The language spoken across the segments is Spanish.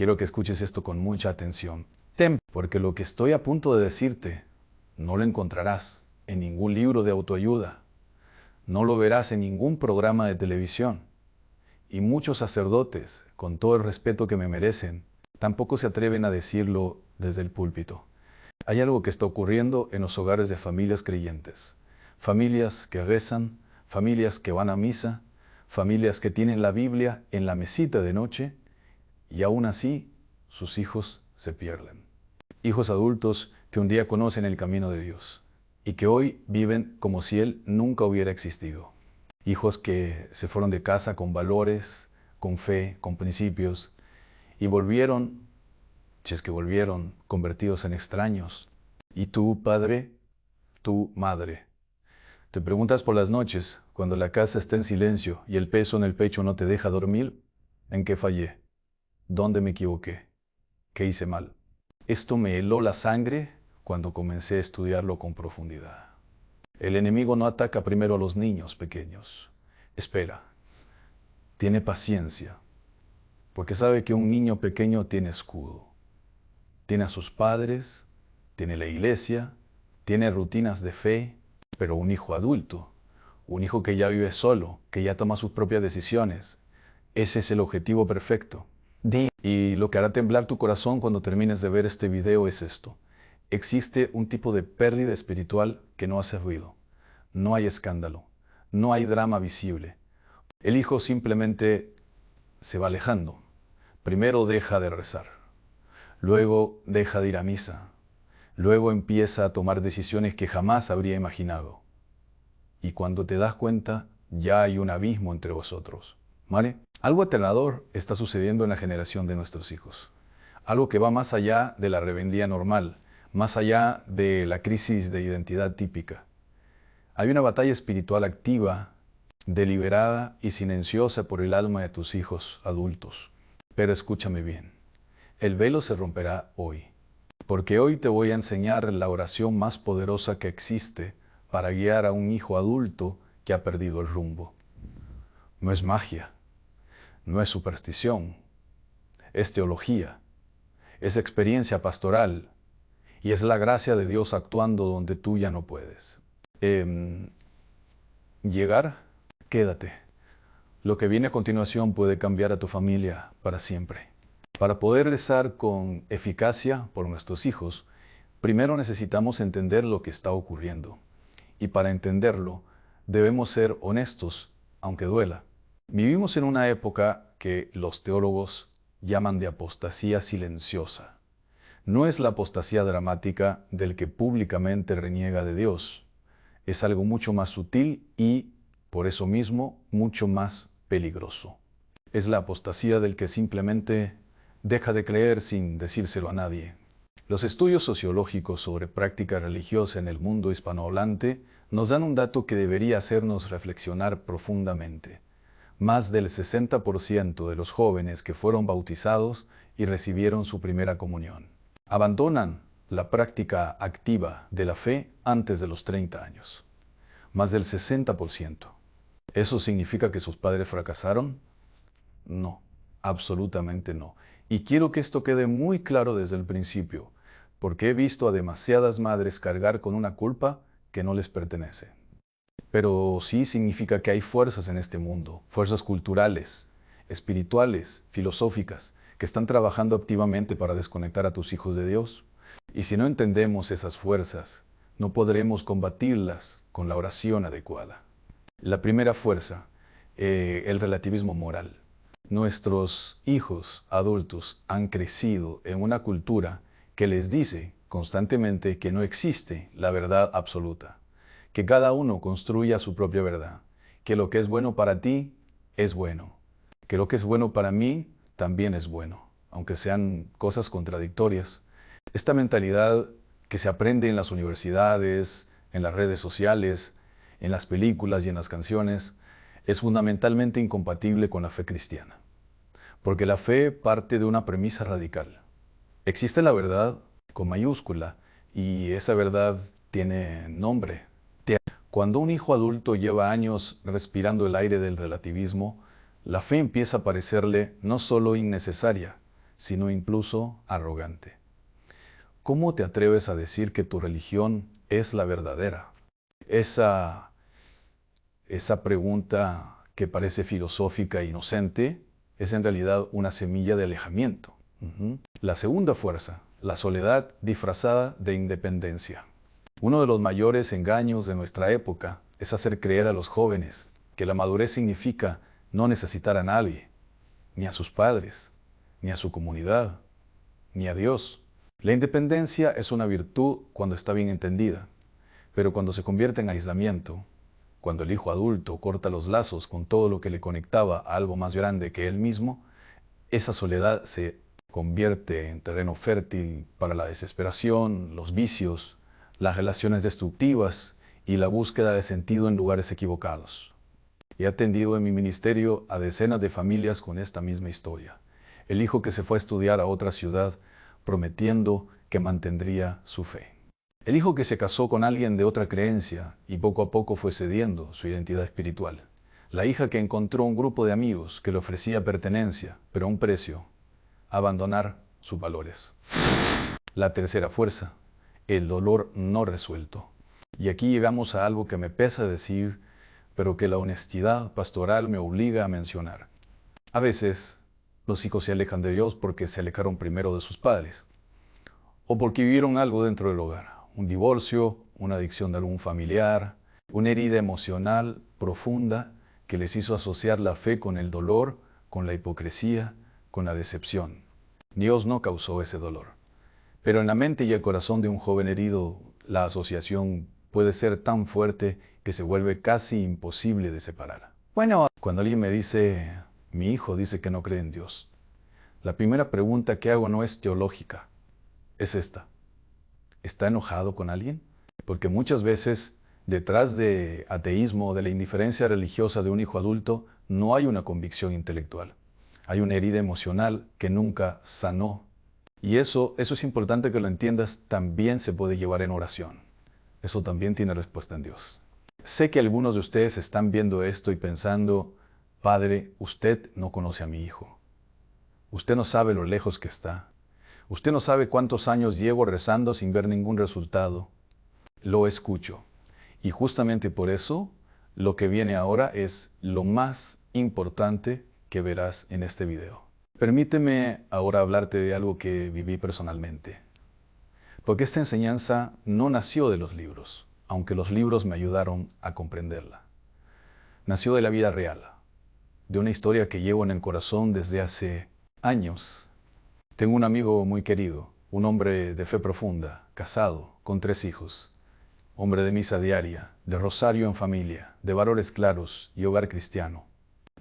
quiero que escuches esto con mucha atención. Tem, porque lo que estoy a punto de decirte no lo encontrarás en ningún libro de autoayuda, no lo verás en ningún programa de televisión. Y muchos sacerdotes, con todo el respeto que me merecen, tampoco se atreven a decirlo desde el púlpito. Hay algo que está ocurriendo en los hogares de familias creyentes. Familias que rezan, familias que van a misa, familias que tienen la Biblia en la mesita de noche, y aún así sus hijos se pierden. Hijos adultos que un día conocen el camino de Dios y que hoy viven como si Él nunca hubiera existido. Hijos que se fueron de casa con valores, con fe, con principios, y volvieron, si es que volvieron, convertidos en extraños. Y tú, padre, tú, madre, te preguntas por las noches, cuando la casa está en silencio y el peso en el pecho no te deja dormir, ¿en qué fallé? ¿Dónde me equivoqué? ¿Qué hice mal? Esto me heló la sangre cuando comencé a estudiarlo con profundidad. El enemigo no ataca primero a los niños pequeños. Espera, tiene paciencia, porque sabe que un niño pequeño tiene escudo. Tiene a sus padres, tiene la iglesia, tiene rutinas de fe, pero un hijo adulto, un hijo que ya vive solo, que ya toma sus propias decisiones, ese es el objetivo perfecto. Y lo que hará temblar tu corazón cuando termines de ver este video es esto. Existe un tipo de pérdida espiritual que no hace ruido. No hay escándalo, no hay drama visible. El hijo simplemente se va alejando. Primero deja de rezar, luego deja de ir a misa, luego empieza a tomar decisiones que jamás habría imaginado. Y cuando te das cuenta, ya hay un abismo entre vosotros. ¿Vale? Algo aterrador está sucediendo en la generación de nuestros hijos. Algo que va más allá de la rebeldía normal, más allá de la crisis de identidad típica. Hay una batalla espiritual activa, deliberada y silenciosa por el alma de tus hijos adultos. Pero escúchame bien, el velo se romperá hoy, porque hoy te voy a enseñar la oración más poderosa que existe para guiar a un hijo adulto que ha perdido el rumbo. No es magia, no es superstición, es teología, es experiencia pastoral y es la gracia de Dios actuando donde tú ya no puedes. Llegar, quédate. Lo que viene a continuación puede cambiar a tu familia para siempre. Para poder rezar con eficacia por nuestros hijos, primero necesitamos entender lo que está ocurriendo. Y para entenderlo, debemos ser honestos, aunque duela. Vivimos en una época que los teólogos llaman de apostasía silenciosa. No es la apostasía dramática del que públicamente reniega de Dios. Es algo mucho más sutil y, por eso mismo, mucho más peligroso. Es la apostasía del que simplemente deja de creer sin decírselo a nadie. Los estudios sociológicos sobre práctica religiosa en el mundo hispanohablante nos dan un dato que debería hacernos reflexionar profundamente. Más del 60% de los jóvenes que fueron bautizados y recibieron su primera comunión abandonan la práctica activa de la fe antes de los 30 años. Más del 60%. ¿Eso significa que sus padres fracasaron? No, absolutamente no. Y quiero que esto quede muy claro desde el principio, porque he visto a demasiadas madres cargar con una culpa que no les pertenece. Pero sí significa que hay fuerzas en este mundo, fuerzas culturales, espirituales, filosóficas, que están trabajando activamente para desconectar a tus hijos de Dios. Y si no entendemos esas fuerzas, no podremos combatirlas con la oración adecuada. La primera fuerza, el relativismo moral. Nuestros hijos adultos han crecido en una cultura que les dice constantemente que no existe la verdad absoluta, que cada uno construya su propia verdad, que lo que es bueno para ti es bueno, que lo que es bueno para mí también es bueno, aunque sean cosas contradictorias. Esta mentalidad que se aprende en las universidades, en las redes sociales, en las películas y en las canciones, es fundamentalmente incompatible con la fe cristiana. Porque la fe parte de una premisa radical. Existe la verdad con mayúscula y esa verdad tiene nombre. Cuando un hijo adulto lleva años respirando el aire del relativismo, la fe empieza a parecerle no solo innecesaria, sino incluso arrogante. ¿Cómo te atreves a decir que tu religión es la verdadera? Esa pregunta que parece filosófica e inocente es en realidad una semilla de alejamiento. La segunda fuerza, la soledad disfrazada de independencia. Uno de los mayores engaños de nuestra época es hacer creer a los jóvenes que la madurez significa no necesitar a nadie, ni a sus padres, ni a su comunidad, ni a Dios. La independencia es una virtud cuando está bien entendida, pero cuando se convierte en aislamiento, cuando el hijo adulto corta los lazos con todo lo que le conectaba a algo más grande que él mismo, esa soledad se convierte en terreno fértil para la desesperación, los vicios, las relaciones destructivas y la búsqueda de sentido en lugares equivocados. He atendido en mi ministerio a decenas de familias con esta misma historia. El hijo que se fue a estudiar a otra ciudad prometiendo que mantendría su fe. El hijo que se casó con alguien de otra creencia y poco a poco fue cediendo su identidad espiritual. La hija que encontró un grupo de amigos que le ofrecía pertenencia, pero a un precio, abandonar sus valores. La tercera fuerza, el dolor no resuelto. Y aquí llegamos a algo que me pesa decir, pero que la honestidad pastoral me obliga a mencionar. A veces, los hijos se alejan de Dios porque se alejaron primero de sus padres, o porque vivieron algo dentro del hogar, un divorcio, una adicción de algún familiar, una herida emocional profunda que les hizo asociar la fe con el dolor, con la hipocresía, con la decepción. Dios no causó ese dolor. Pero en la mente y el corazón de un joven herido, la asociación puede ser tan fuerte que se vuelve casi imposible de separar. Bueno, cuando alguien me dice, mi hijo dice que no cree en Dios, la primera pregunta que hago no es teológica, es esta. ¿Está enojado con alguien? Porque muchas veces, detrás de ateísmo, de la indiferencia religiosa de un hijo adulto, no hay una convicción intelectual. Hay una herida emocional que nunca sanó. Y eso es importante que lo entiendas, también se puede llevar en oración. Eso también tiene respuesta en Dios. Sé que algunos de ustedes están viendo esto y pensando, Padre, usted no conoce a mi hijo. Usted no sabe lo lejos que está. Usted no sabe cuántos años llevo rezando sin ver ningún resultado. Lo escucho. Y justamente por eso, lo que viene ahora es lo más importante que verás en este video. Permíteme ahora hablarte de algo que viví personalmente. Porque esta enseñanza no nació de los libros, aunque los libros me ayudaron a comprenderla. Nació de la vida real, de una historia que llevo en el corazón desde hace años. Tengo un amigo muy querido, un hombre de fe profunda, casado, con 3 hijos, hombre de misa diaria, de rosario en familia, de valores claros y hogar cristiano.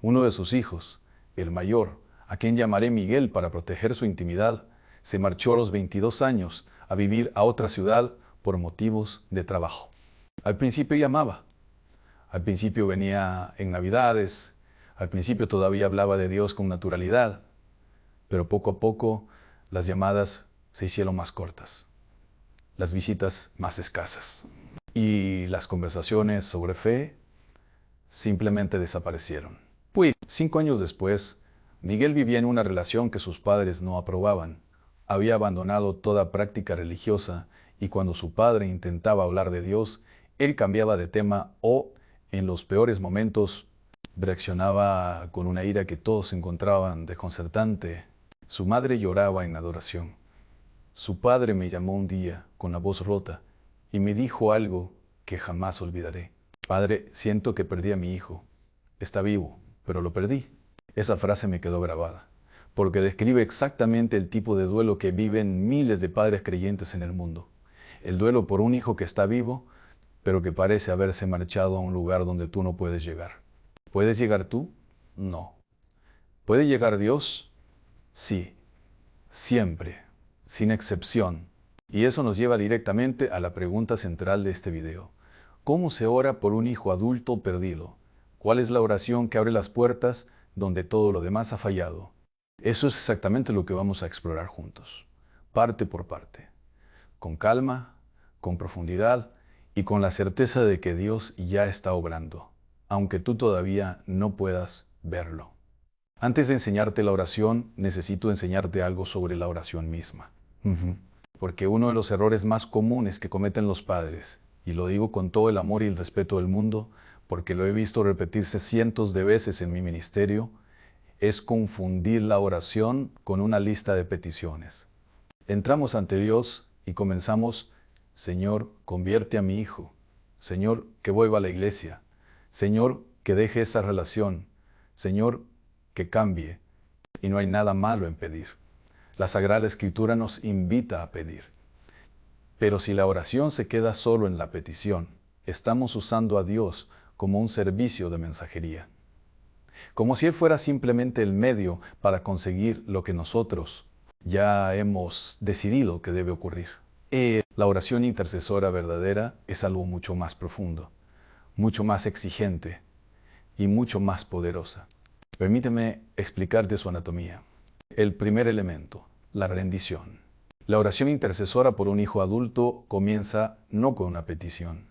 Uno de sus hijos, el mayor, a quien llamaré Miguel para proteger su intimidad, se marchó a los 22 años a vivir a otra ciudad por motivos de trabajo. Al principio llamaba, al principio venía en Navidades, al principio todavía hablaba de Dios con naturalidad, pero poco a poco las llamadas se hicieron más cortas, las visitas más escasas y las conversaciones sobre fe simplemente desaparecieron. Pues 5 años después, Miguel vivía en una relación que sus padres no aprobaban. Había abandonado toda práctica religiosa y cuando su padre intentaba hablar de Dios, él cambiaba de tema o, en los peores momentos, reaccionaba con una ira que todos encontraban desconcertante. Su madre lloraba en adoración. Su padre me llamó un día con la voz rota y me dijo algo que jamás olvidaré. Padre, siento que perdí a mi hijo. Está vivo, pero lo perdí. Esa frase me quedó grabada, porque describe exactamente el tipo de duelo que viven miles de padres creyentes en el mundo. El duelo por un hijo que está vivo, pero que parece haberse marchado a un lugar donde tú no puedes llegar. ¿Puedes llegar tú? No. ¿Puede llegar Dios? Sí, siempre, sin excepción. Y eso nos lleva directamente a la pregunta central de este video. ¿Cómo se ora por un hijo adulto perdido? ¿Cuál es la oración que abre las puertas donde todo lo demás ha fallado? Eso es exactamente lo que vamos a explorar juntos, parte por parte, con calma, con profundidad y con la certeza de que Dios ya está obrando, aunque tú todavía no puedas verlo. Antes de enseñarte la oración, necesito enseñarte algo sobre la oración misma. Porque uno de los errores más comunes que cometen los padres, y lo digo con todo el amor y el respeto del mundo, porque lo he visto repetirse cientos de veces en mi ministerio, es confundir la oración con una lista de peticiones. Entramos ante Dios y comenzamos: Señor, convierte a mi hijo. Señor, que vuelva a la iglesia. Señor, que deje esa relación. Señor, que cambie. Y no hay nada malo en pedir. La Sagrada Escritura nos invita a pedir. Pero si la oración se queda solo en la petición, estamos usando a Dios como un servicio de mensajería. Como si Él fuera simplemente el medio para conseguir lo que nosotros ya hemos decidido que debe ocurrir. La oración intercesora verdadera es algo mucho más profundo, mucho más exigente y mucho más poderosa. Permíteme explicarte su anatomía. El primer elemento, la rendición. La oración intercesora por un hijo adulto comienza no con una petición,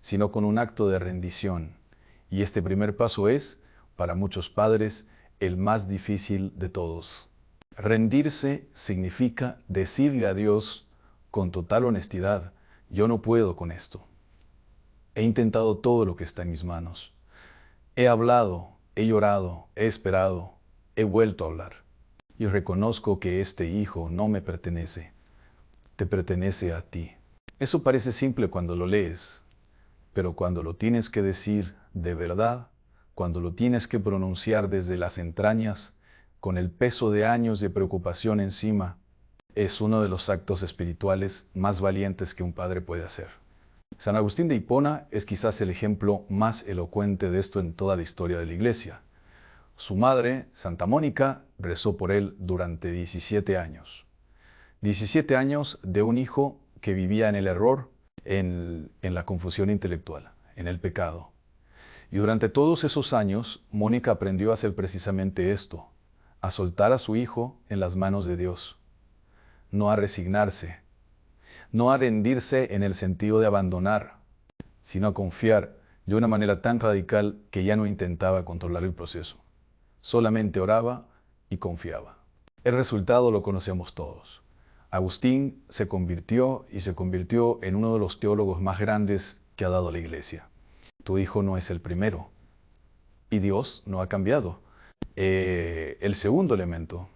sino con un acto de rendición. Y este primer paso es, para muchos padres, el más difícil de todos. Rendirse significa decirle a Dios con total honestidad: yo no puedo con esto. He intentado todo lo que está en mis manos. He hablado, he llorado, he esperado, he vuelto a hablar. Y reconozco que este hijo no me pertenece. Te pertenece a ti. Eso parece simple cuando lo lees, pero cuando lo tienes que decir de verdad, cuando lo tienes que pronunciar desde las entrañas, con el peso de años de preocupación encima, es uno de los actos espirituales más valientes que un padre puede hacer. San Agustín de Hipona es quizás el ejemplo más elocuente de esto en toda la historia de la Iglesia. Su madre, Santa Mónica, rezó por él durante 17 años. 17 años de un hijo que vivía en el error, en la confusión intelectual, en el pecado. Y durante todos esos años, Mónica aprendió a hacer precisamente esto: a soltar a su hijo en las manos de Dios. No a resignarse, no a rendirse en el sentido de abandonar, sino a confiar de una manera tan radical que ya no intentaba controlar el proceso. Solamente oraba y confiaba. El resultado lo conocemos todos. Agustín se convirtió en uno de los teólogos más grandes que ha dado la Iglesia. Tu hijo no es el primero. Y Dios no ha cambiado. El segundo elemento,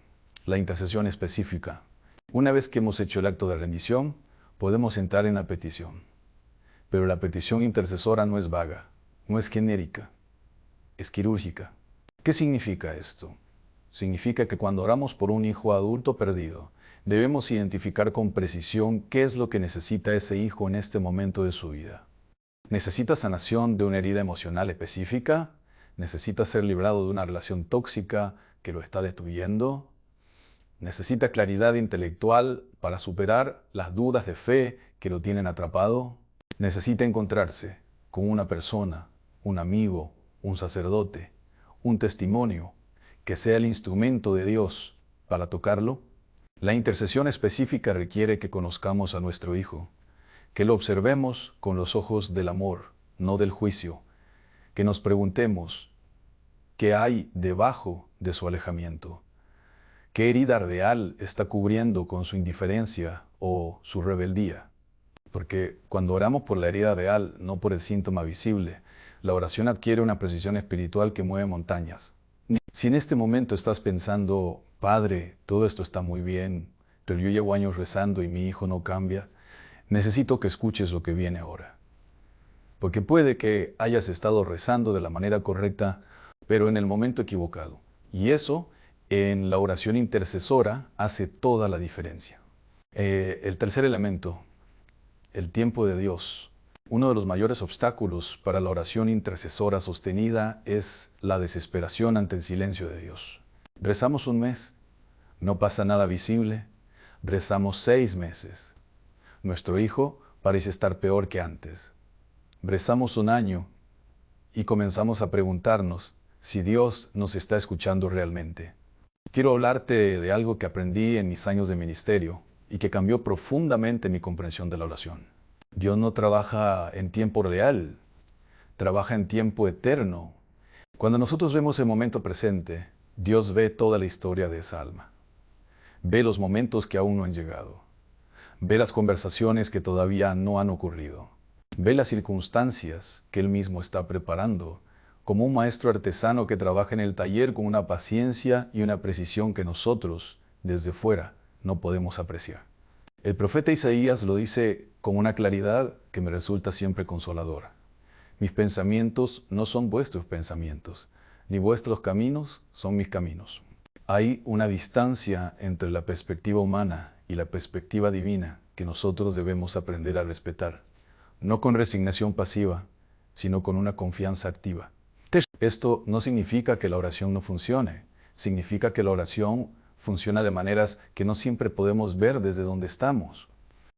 la intercesión específica. Una vez que hemos hecho el acto de rendición, podemos entrar en la petición. Pero la petición intercesora no es vaga, no es genérica, es quirúrgica. ¿Qué significa esto? Significa que cuando oramos por un hijo adulto perdido, debemos identificar con precisión qué es lo que necesita ese hijo en este momento de su vida. ¿Necesita sanación de una herida emocional específica? ¿Necesita ser librado de una relación tóxica que lo está destruyendo? ¿Necesita claridad intelectual para superar las dudas de fe que lo tienen atrapado? ¿Necesita encontrarse con una persona, un amigo, un sacerdote, un testimonio que sea el instrumento de Dios para tocarlo? La intercesión específica requiere que conozcamos a nuestro hijo, que lo observemos con los ojos del amor, no del juicio, que nos preguntemos qué hay debajo de su alejamiento, qué herida real está cubriendo con su indiferencia o su rebeldía. Porque cuando oramos por la herida real, no por el síntoma visible, la oración adquiere una precisión espiritual que mueve montañas. Si en este momento estás pensando: Padre, todo esto está muy bien, pero yo llevo años rezando y mi hijo no cambia, necesito que escuches lo que viene ahora. Porque puede que hayas estado rezando de la manera correcta, pero en el momento equivocado. Y eso, en la oración intercesora, hace toda la diferencia. El tercer elemento, el tiempo de Dios. Uno de los mayores obstáculos para la oración intercesora sostenida es la desesperación ante el silencio de Dios. Rezamos un mes, no pasa nada visible. Rezamos 6 meses. Nuestro hijo parece estar peor que antes. Rezamos un año y comenzamos a preguntarnos si Dios nos está escuchando realmente. Quiero hablarte de algo que aprendí en mis años de ministerio y que cambió profundamente mi comprensión de la oración. Dios no trabaja en tiempo real, trabaja en tiempo eterno. Cuando nosotros vemos el momento presente, Dios ve toda la historia de esa alma. Ve los momentos que aún no han llegado. Ve las conversaciones que todavía no han ocurrido. Ve las circunstancias que Él mismo está preparando, como un maestro artesano que trabaja en el taller con una paciencia y una precisión que nosotros, desde fuera, no podemos apreciar. El profeta Isaías lo dice con una claridad que me resulta siempre consoladora. Mis pensamientos no son vuestros pensamientos, ni vuestros caminos son mis caminos. Hay una distancia entre la perspectiva humana y la perspectiva divina que nosotros debemos aprender a respetar, no con resignación pasiva, sino con una confianza activa. Esto no significa que la oración no funcione, significa que la oración funciona de maneras que no siempre podemos ver desde donde estamos.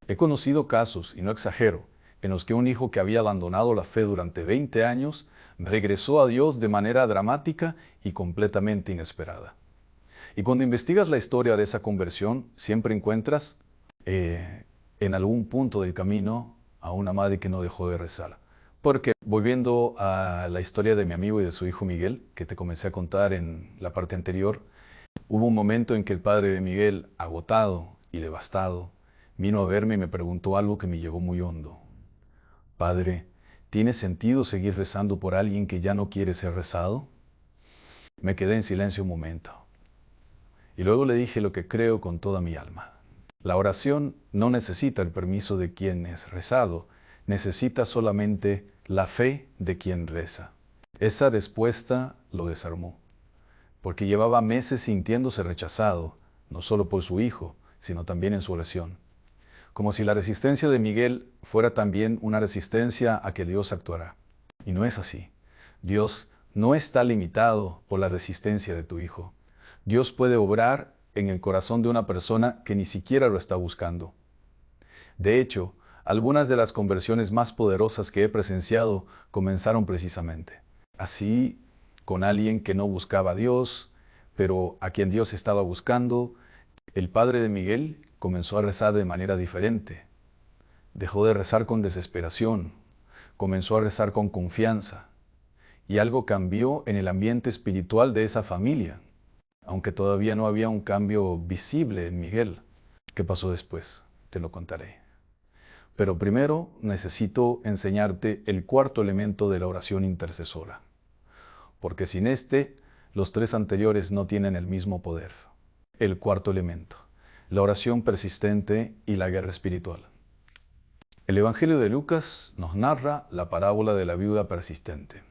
He conocido casos, y no exagero, en los que un hijo que había abandonado la fe durante 20 años regresó a Dios de manera dramática y completamente inesperada. Y cuando investigas la historia de esa conversión, siempre encuentras en algún punto del camino a una madre que no dejó de rezar. Porque, volviendo a la historia de mi amigo y de su hijo Miguel, que te comencé a contar en la parte anterior, hubo un momento en que el padre de Miguel, agotado y devastado, vino a verme y me preguntó algo que me llegó muy hondo. Padre, ¿tiene sentido seguir rezando por alguien que ya no quiere ser rezado? Me quedé en silencio un momento. Y luego le dije lo que creo con toda mi alma. La oración no necesita el permiso de quien es rezado, necesita solamente la fe de quien reza. Esa respuesta lo desarmó, porque llevaba meses sintiéndose rechazado, no solo por su hijo, sino también en su oración. Como si la resistencia de Miguel fuera también una resistencia a que Dios actuara. Y no es así. Dios no está limitado por la resistencia de tu hijo. Dios puede obrar en el corazón de una persona que ni siquiera lo está buscando. De hecho, algunas de las conversiones más poderosas que he presenciado comenzaron precisamente así, con alguien que no buscaba a Dios, pero a quien Dios estaba buscando. El padre de Miguel comenzó a rezar de manera diferente. Dejó de rezar con desesperación, comenzó a rezar con confianza, y algo cambió en el ambiente espiritual de esa familia, aunque todavía no había un cambio visible en Miguel. ¿Qué pasó después? Te lo contaré. Pero primero necesito enseñarte el cuarto elemento de la oración intercesora, porque sin este, los tres anteriores no tienen el mismo poder. El cuarto elemento, la oración persistente y la guerra espiritual. El Evangelio de Lucas nos narra la parábola de la viuda persistente.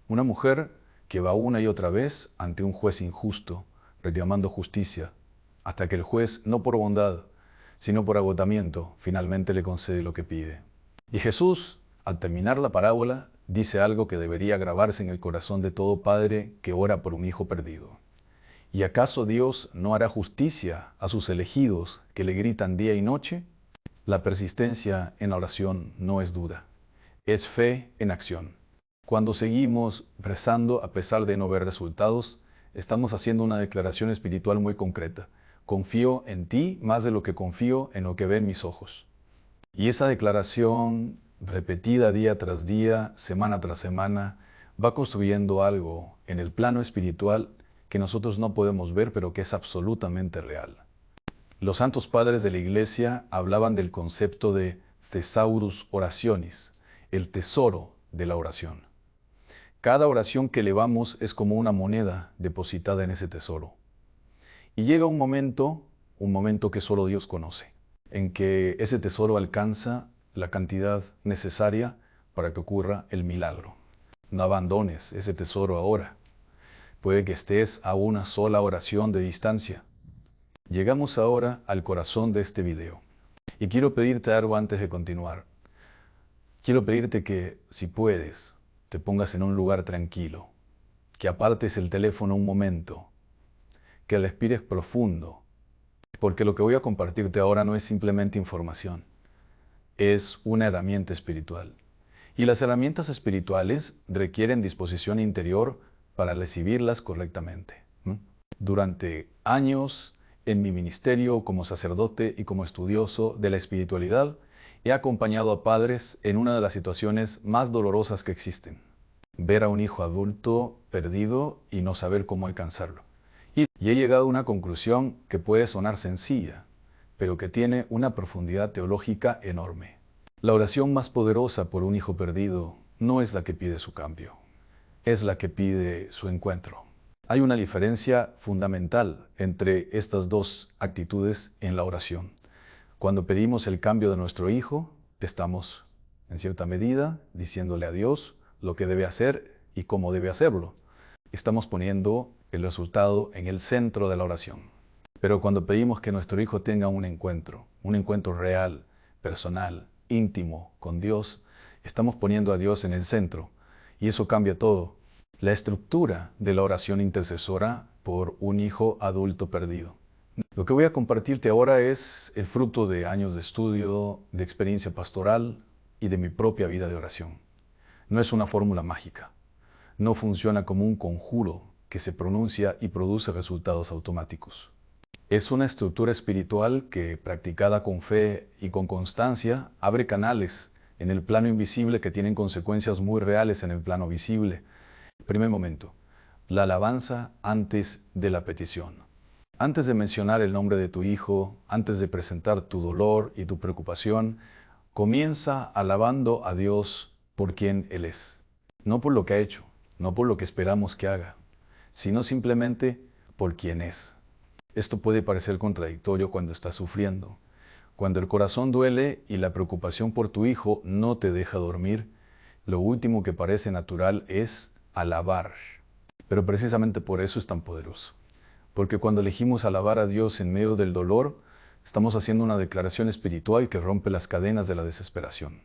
Una mujer que va una y otra vez ante un juez injusto, reclamando justicia, hasta que el juez, no por bondad, sino por agotamiento, finalmente le concede lo que pide. Y Jesús, al terminar la parábola, dice algo que debería grabarse en el corazón de todo padre que ora por un hijo perdido. ¿Y acaso Dios no hará justicia a sus elegidos que le gritan día y noche? La persistencia en la oración no es duda, es fe en acción. Cuando seguimos rezando a pesar de no ver resultados, estamos haciendo una declaración espiritual muy concreta. Confío en ti más de lo que confío en lo que ven mis ojos. Y esa declaración, repetida día tras día, semana tras semana, va construyendo algo en el plano espiritual que nosotros no podemos ver, pero que es absolutamente real. Los santos padres de la Iglesia hablaban del concepto de thesaurus orationis, el tesoro de la oración. Cada oración que elevamos es como una moneda depositada en ese tesoro. Y llega un momento que solo Dios conoce, en que ese tesoro alcanza la cantidad necesaria para que ocurra el milagro. No abandones ese tesoro ahora. Puede que estés a una sola oración de distancia. Llegamos ahora al corazón de este video. Y quiero pedirte algo antes de continuar. Quiero pedirte que, si puedes, te pongas en un lugar tranquilo, que apartes el teléfono un momento, que respires profundo, porque lo que voy a compartirte ahora no es simplemente información, es una herramienta espiritual. Y las herramientas espirituales requieren disposición interior para recibirlas correctamente. Durante años, en mi ministerio como sacerdote y como estudioso de la espiritualidad, he acompañado a padres en una de las situaciones más dolorosas que existen. Ver a un hijo adulto perdido y no saber cómo alcanzarlo. Y he llegado a una conclusión que puede sonar sencilla, pero que tiene una profundidad teológica enorme. La oración más poderosa por un hijo perdido no es la que pide su cambio, es la que pide su encuentro. Hay una diferencia fundamental entre estas dos actitudes en la oración. Cuando pedimos el cambio de nuestro hijo, estamos, en cierta medida, diciéndole a Dios lo que debe hacer y cómo debe hacerlo. Estamos poniendo el resultado en el centro de la oración. Pero cuando pedimos que nuestro hijo tenga un encuentro real, personal, íntimo con Dios, estamos poniendo a Dios en el centro. Y eso cambia todo. La estructura de la oración intercesora por un hijo adulto perdido. Lo que voy a compartirte ahora es el fruto de años de estudio, de experiencia pastoral y de mi propia vida de oración. No es una fórmula mágica. No funciona como un conjuro que se pronuncia y produce resultados automáticos. Es una estructura espiritual que, practicada con fe y con constancia, abre canales en el plano invisible que tienen consecuencias muy reales en el plano visible. Primer momento, la alabanza antes de la petición. Antes de mencionar el nombre de tu hijo, antes de presentar tu dolor y tu preocupación, comienza alabando a Dios por quien Él es. No por lo que ha hecho, no por lo que esperamos que haga, sino simplemente por quien es. Esto puede parecer contradictorio cuando estás sufriendo. Cuando el corazón duele y la preocupación por tu hijo no te deja dormir, lo último que parece natural es alabar. Pero precisamente por eso es tan poderoso. Porque cuando elegimos alabar a Dios en medio del dolor, estamos haciendo una declaración espiritual que rompe las cadenas de la desesperación.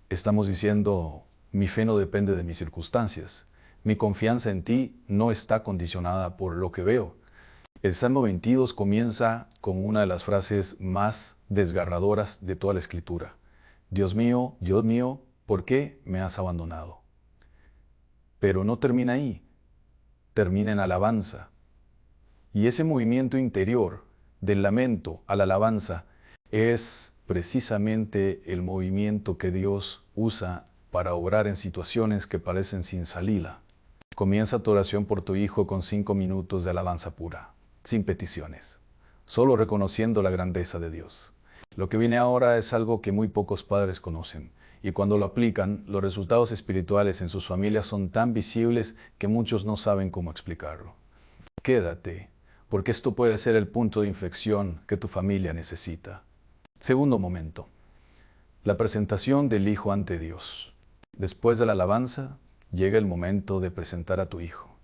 Estamos diciendo, mi fe no depende de mis circunstancias. Mi confianza en ti no está condicionada por lo que veo. El Salmo 22 comienza con una de las frases más desgarradoras de toda la Escritura. Dios mío, ¿por qué me has abandonado? Pero no termina ahí, termina en alabanza. Y ese movimiento interior, del lamento a la alabanza, es precisamente el movimiento que Dios usa para obrar en situaciones que parecen sin salida. Comienza tu oración por tu hijo con 5 minutos de alabanza pura, sin peticiones, solo reconociendo la grandeza de Dios. Lo que viene ahora es algo que muy pocos padres conocen, y cuando lo aplican, los resultados espirituales en sus familias son tan visibles que muchos no saben cómo explicarlo. Quédate, porque esto puede ser el punto de inflexión que tu familia necesita. Segundo momento, la presentación del hijo ante Dios. Después de la alabanza, llega el momento de presentar a tu hijo.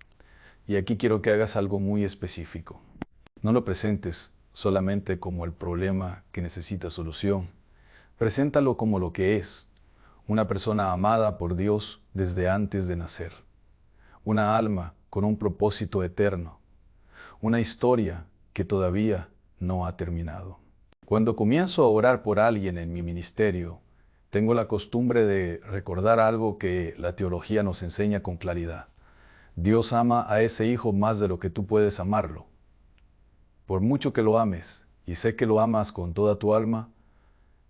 Y aquí quiero que hagas algo muy específico. No lo presentes solamente como el problema que necesita solución. Preséntalo como lo que es, una persona amada por Dios desde antes de nacer. Una alma con un propósito eterno. Una historia que todavía no ha terminado. Cuando comienzo a orar por alguien en mi ministerio, tengo la costumbre de recordar algo que la teología nos enseña con claridad. Dios ama a ese hijo más de lo que tú puedes amarlo. Por mucho que lo ames, y sé que lo amas con toda tu alma,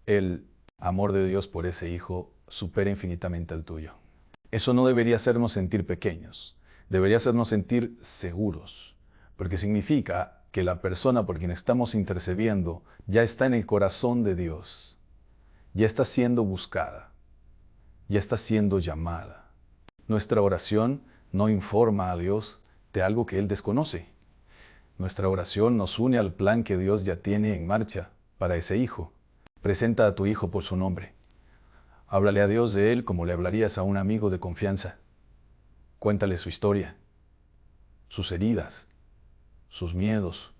el amor de Dios por ese hijo supera infinitamente al tuyo. Eso no debería hacernos sentir pequeños, debería hacernos sentir seguros, porque significa que la persona por quien estamos intercediendo ya está en el corazón de Dios, ya está siendo buscada, ya está siendo llamada. Nuestra oración no informa a Dios de algo que Él desconoce. Nuestra oración nos une al plan que Dios ya tiene en marcha para ese hijo. Presenta a tu hijo por su nombre. Háblale a Dios de él como le hablarías a un amigo de confianza. Cuéntale su historia, sus heridas, sus miedos,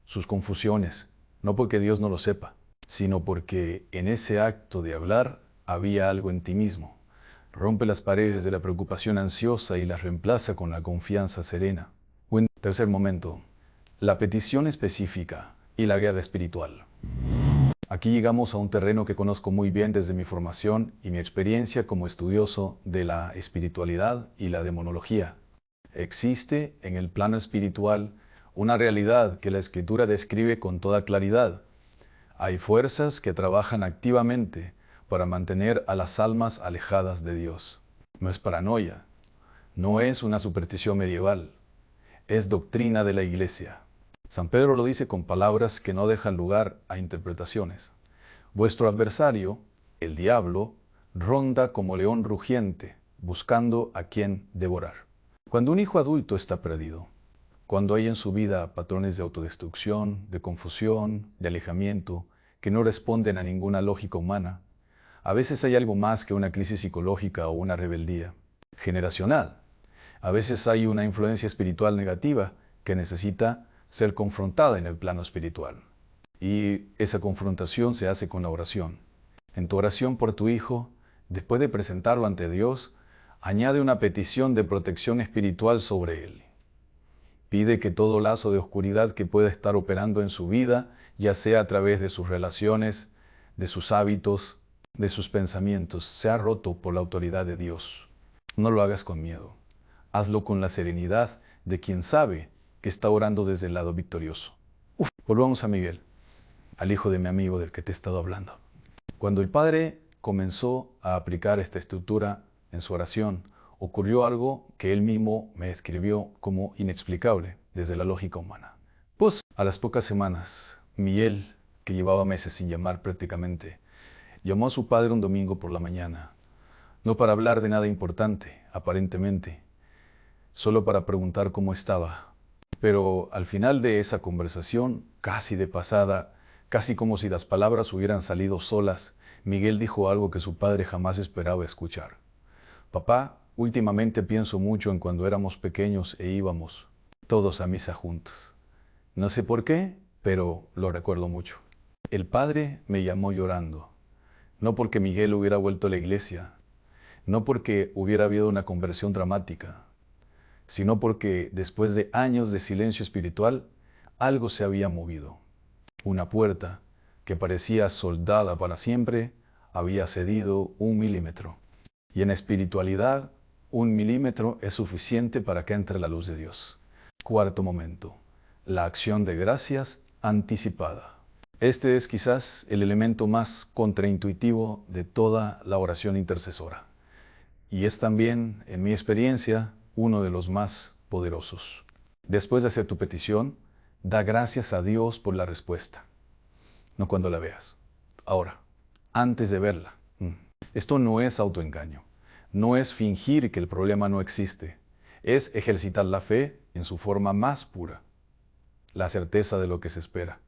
sus confusiones, no porque Dios no lo sepa, sino porque en ese acto de hablar había algo en ti mismo. Rompe las paredes de la preocupación ansiosa y las reemplaza con la confianza serena. Tercer momento, la petición específica y la guerra espiritual. Aquí llegamos a un terreno que conozco muy bien desde mi formación y mi experiencia como estudioso de la espiritualidad y la demonología. Existe en el plano espiritual una realidad que la Escritura describe con toda claridad. Hay fuerzas que trabajan activamente para mantener a las almas alejadas de Dios. No es paranoia, no es una superstición medieval. es doctrina de la Iglesia. San Pedro lo dice con palabras que no dejan lugar a interpretaciones. Vuestro adversario, el diablo, ronda como león rugiente, buscando a quien devorar. Cuando un hijo adulto está perdido, cuando hay en su vida patrones de autodestrucción, de confusión, de alejamiento, que no responden a ninguna lógica humana, a veces hay algo más que una crisis psicológica o una rebeldía generacional. A veces hay una influencia espiritual negativa que necesita ser confrontada en el plano espiritual. Y esa confrontación se hace con la oración. En tu oración por tu hijo, después de presentarlo ante Dios, añade una petición de protección espiritual sobre él. Pide que todo lazo de oscuridad que pueda estar operando en su vida, ya sea a través de sus relaciones, de sus hábitos, de sus pensamientos, sea roto por la autoridad de Dios. No lo hagas con miedo. Hazlo con la serenidad de quien sabe que está orando desde el lado victorioso. Volvamos a Miguel, al hijo de mi amigo del que te he estado hablando. Cuando el padre comenzó a aplicar esta estructura en su oración, ocurrió algo que él mismo me describió como inexplicable desde la lógica humana. Pues a las pocas semanas, Miguel, que llevaba meses sin llamar prácticamente, llamó a su padre un domingo por la mañana, no para hablar de nada importante, aparentemente, solo para preguntar cómo estaba. Pero al final de esa conversación, casi de pasada, casi como si las palabras hubieran salido solas, Miguel dijo algo que su padre jamás esperaba escuchar. Papá, últimamente pienso mucho en cuando éramos pequeños e íbamos todos a misa juntos. No sé por qué, pero lo recuerdo mucho. El padre me llamó llorando, no porque Miguel hubiera vuelto a la iglesia, no porque hubiera habido una conversión dramática, sino porque después de años de silencio espiritual, algo se había movido. Una puerta que parecía soldada para siempre había cedido 1 milímetro. Y en espiritualidad, 1 milímetro es suficiente para que entre la luz de Dios. Cuarto momento, la acción de gracias anticipada. Este es quizás el elemento más contraintuitivo de toda la oración intercesora. Y es también, en mi experiencia, uno de los más poderosos. Después de hacer tu petición, da gracias a Dios por la respuesta. No cuando la veas. Ahora, antes de verla. Esto no es autoengaño. No es fingir que el problema no existe. Es ejercitar la fe en su forma más pura. La certeza de lo que se espera.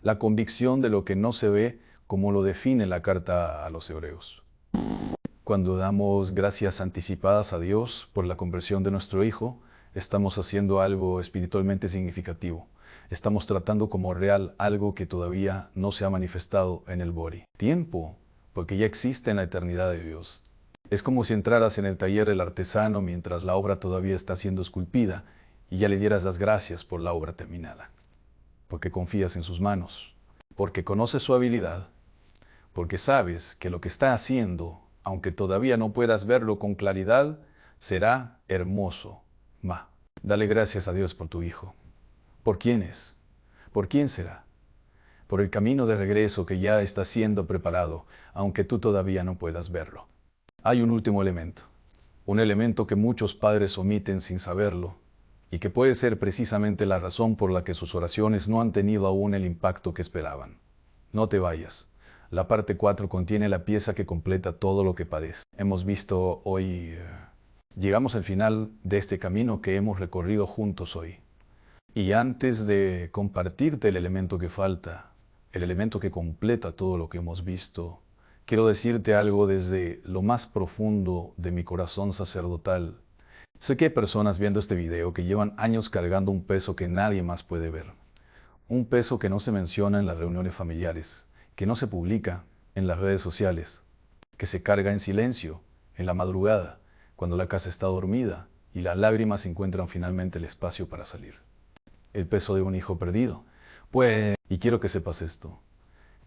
La convicción de lo que no se ve, como lo define la carta a los Hebreos. Cuando damos gracias anticipadas a Dios por la conversión de nuestro hijo, estamos haciendo algo espiritualmente significativo. Estamos tratando como real algo que todavía no se ha manifestado en el body. Tiempo, porque ya existe en la eternidad de Dios. Es como si entraras en el taller del artesano mientras la obra todavía está siendo esculpida y ya le dieras las gracias por la obra terminada. Porque confías en sus manos, porque conoces su habilidad, porque sabes que lo que está haciendo, aunque todavía no puedas verlo con claridad, será hermoso. Dale gracias a Dios por tu hijo. ¿Por quién es? ¿Por quién será? Por el camino de regreso que ya está siendo preparado, aunque tú todavía no puedas verlo. Hay un último elemento. Un elemento que muchos padres omiten sin saberlo, y que puede ser precisamente la razón por la que sus oraciones no han tenido aún el impacto que esperaban. No te vayas. La parte 4 contiene la pieza que completa todo lo que padece. Hemos visto hoy, llegamos al final de este camino que hemos recorrido juntos hoy. Y antes de compartirte el elemento que falta, el elemento que completa todo lo que hemos visto, quiero decirte algo desde lo más profundo de mi corazón sacerdotal. Sé que hay personas viendo este video que llevan años cargando un peso que nadie más puede ver. Un peso que no se menciona en las reuniones familiares, que no se publica en las redes sociales, que se carga en silencio, en la madrugada, cuando la casa está dormida y las lágrimas encuentran finalmente el espacio para salir. El peso de un hijo perdido. Pues, y quiero que sepas esto,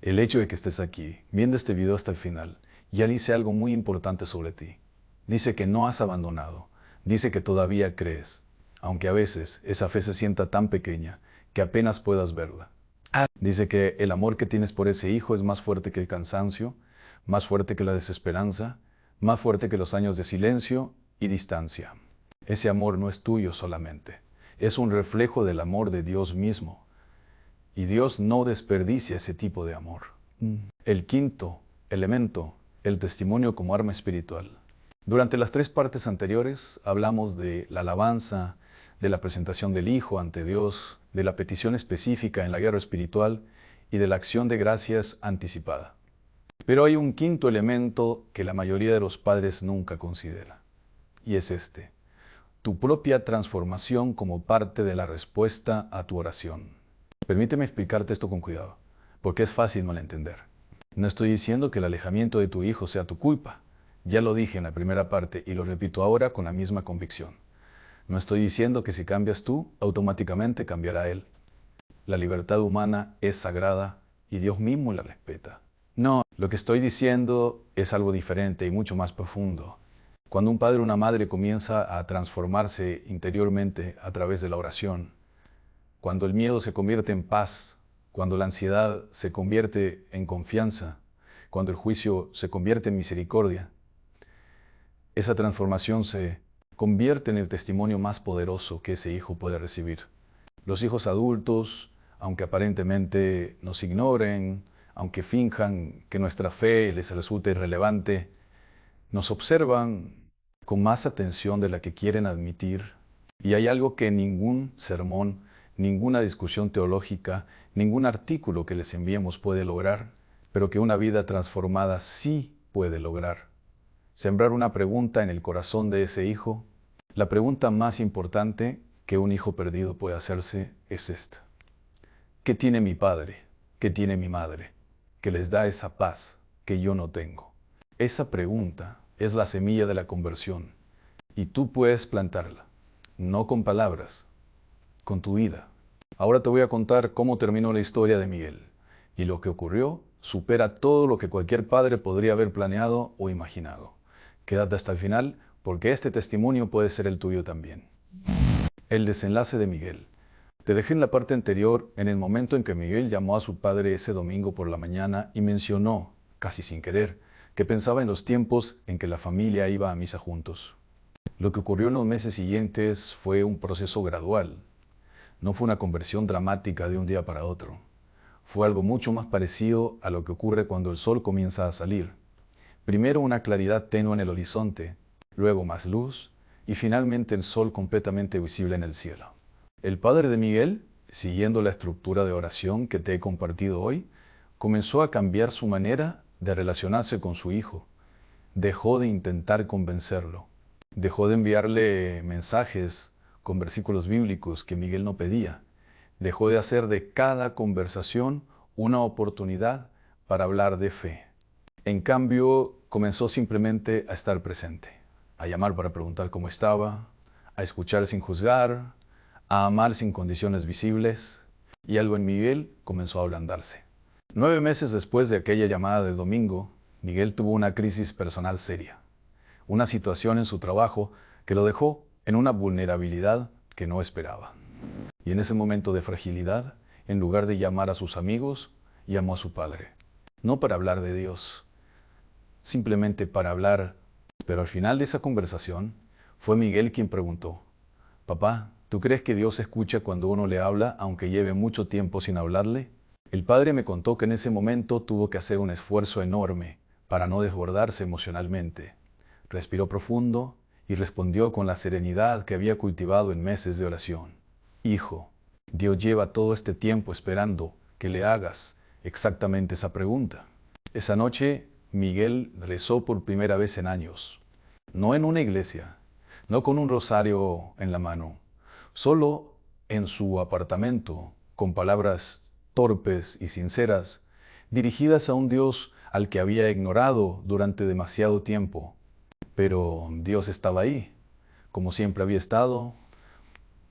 el hecho de que estés aquí, viendo este video hasta el final, ya dice algo muy importante sobre ti. Dice que no has abandonado, dice que todavía crees, aunque a veces esa fe se sienta tan pequeña que apenas puedas verla. Dice que el amor que tienes por ese hijo es más fuerte que el cansancio, más fuerte que la desesperanza, más fuerte que los años de silencio y distancia. Ese amor no es tuyo solamente. Es un reflejo del amor de Dios mismo. Y Dios no desperdicia ese tipo de amor. El quinto elemento, el testimonio como arma espiritual. Durante las 3 partes anteriores hablamos de la alabanza, de la presentación del Hijo ante Dios, de la petición específica en la guerra espiritual y de la acción de gracias anticipada. Pero hay un quinto elemento que la mayoría de los padres nunca considera, y es este: tu propia transformación como parte de la respuesta a tu oración. Permíteme explicarte esto con cuidado, porque es fácil malentender. No estoy diciendo que el alejamiento de tu hijo sea tu culpa. Ya lo dije en la primera parte y lo repito ahora con la misma convicción. No estoy diciendo que si cambias tú, automáticamente cambiará él. La libertad humana es sagrada y Dios mismo la respeta. No, lo que estoy diciendo es algo diferente y mucho más profundo. Cuando un padre o una madre comienza a transformarse interiormente a través de la oración, cuando el miedo se convierte en paz, cuando la ansiedad se convierte en confianza, cuando el juicio se convierte en misericordia, esa transformación se convierte en el testimonio más poderoso que ese hijo puede recibir. Los hijos adultos, aunque aparentemente nos ignoren, aunque finjan que nuestra fe les resulta irrelevante, nos observan con más atención de la que quieren admitir. Y hay algo que ningún sermón, ninguna discusión teológica, ningún artículo que les enviemos puede lograr, pero que una vida transformada sí puede lograr. Sembrar una pregunta en el corazón de ese hijo. La pregunta más importante que un hijo perdido puede hacerse es esta: ¿qué tiene mi padre? ¿Qué tiene mi madre? Que les da esa paz que yo no tengo. Esa pregunta es la semilla de la conversión y tú puedes plantarla, no con palabras, con tu vida. Ahora te voy a contar cómo terminó la historia de Miguel, y lo que ocurrió supera todo lo que cualquier padre podría haber planeado o imaginado. Quédate hasta el final, porque este testimonio puede ser el tuyo también. El desenlace de Miguel. Te dejé en la parte anterior en el momento en que Miguel llamó a su padre ese domingo por la mañana y mencionó, casi sin querer, que pensaba en los tiempos en que la familia iba a misa juntos. Lo que ocurrió en los meses siguientes fue un proceso gradual. No fue una conversión dramática de un día para otro. Fue algo mucho más parecido a lo que ocurre cuando el sol comienza a salir. Primero una claridad tenue en el horizonte, luego más luz y finalmente el sol completamente visible en el cielo. El padre de Miguel, siguiendo la estructura de oración que te he compartido hoy, comenzó a cambiar su manera de relacionarse con su hijo. Dejó de intentar convencerlo. Dejó de enviarle mensajes con versículos bíblicos que Miguel no pedía. Dejó de hacer de cada conversación una oportunidad para hablar de fe. En cambio, comenzó simplemente a estar presente, a llamar para preguntar cómo estaba, a escuchar sin juzgar, a amar sin condiciones visibles, y algo en Miguel comenzó a ablandarse. 9 meses después de aquella llamada del domingo, Miguel tuvo una crisis personal seria, una situación en su trabajo que lo dejó en una vulnerabilidad que no esperaba. Y en ese momento de fragilidad, en lugar de llamar a sus amigos, llamó a su padre. No para hablar de Dios, simplemente para hablar. Pero al final de esa conversación, fue Miguel quien preguntó: «Papá, ¿tú crees que Dios escucha cuando uno le habla, aunque lleve mucho tiempo sin hablarle?». El padre me contó que en ese momento tuvo que hacer un esfuerzo enorme para no desbordarse emocionalmente. Respiró profundo y respondió con la serenidad que había cultivado en meses de oración: «Hijo, Dios lleva todo este tiempo esperando que le hagas exactamente esa pregunta». Esa noche, Miguel rezó por primera vez en años. No en una iglesia, no con un rosario en la mano, solo en su apartamento, con palabras torpes y sinceras, dirigidas a un Dios al que había ignorado durante demasiado tiempo. Pero Dios estaba ahí, como siempre había estado,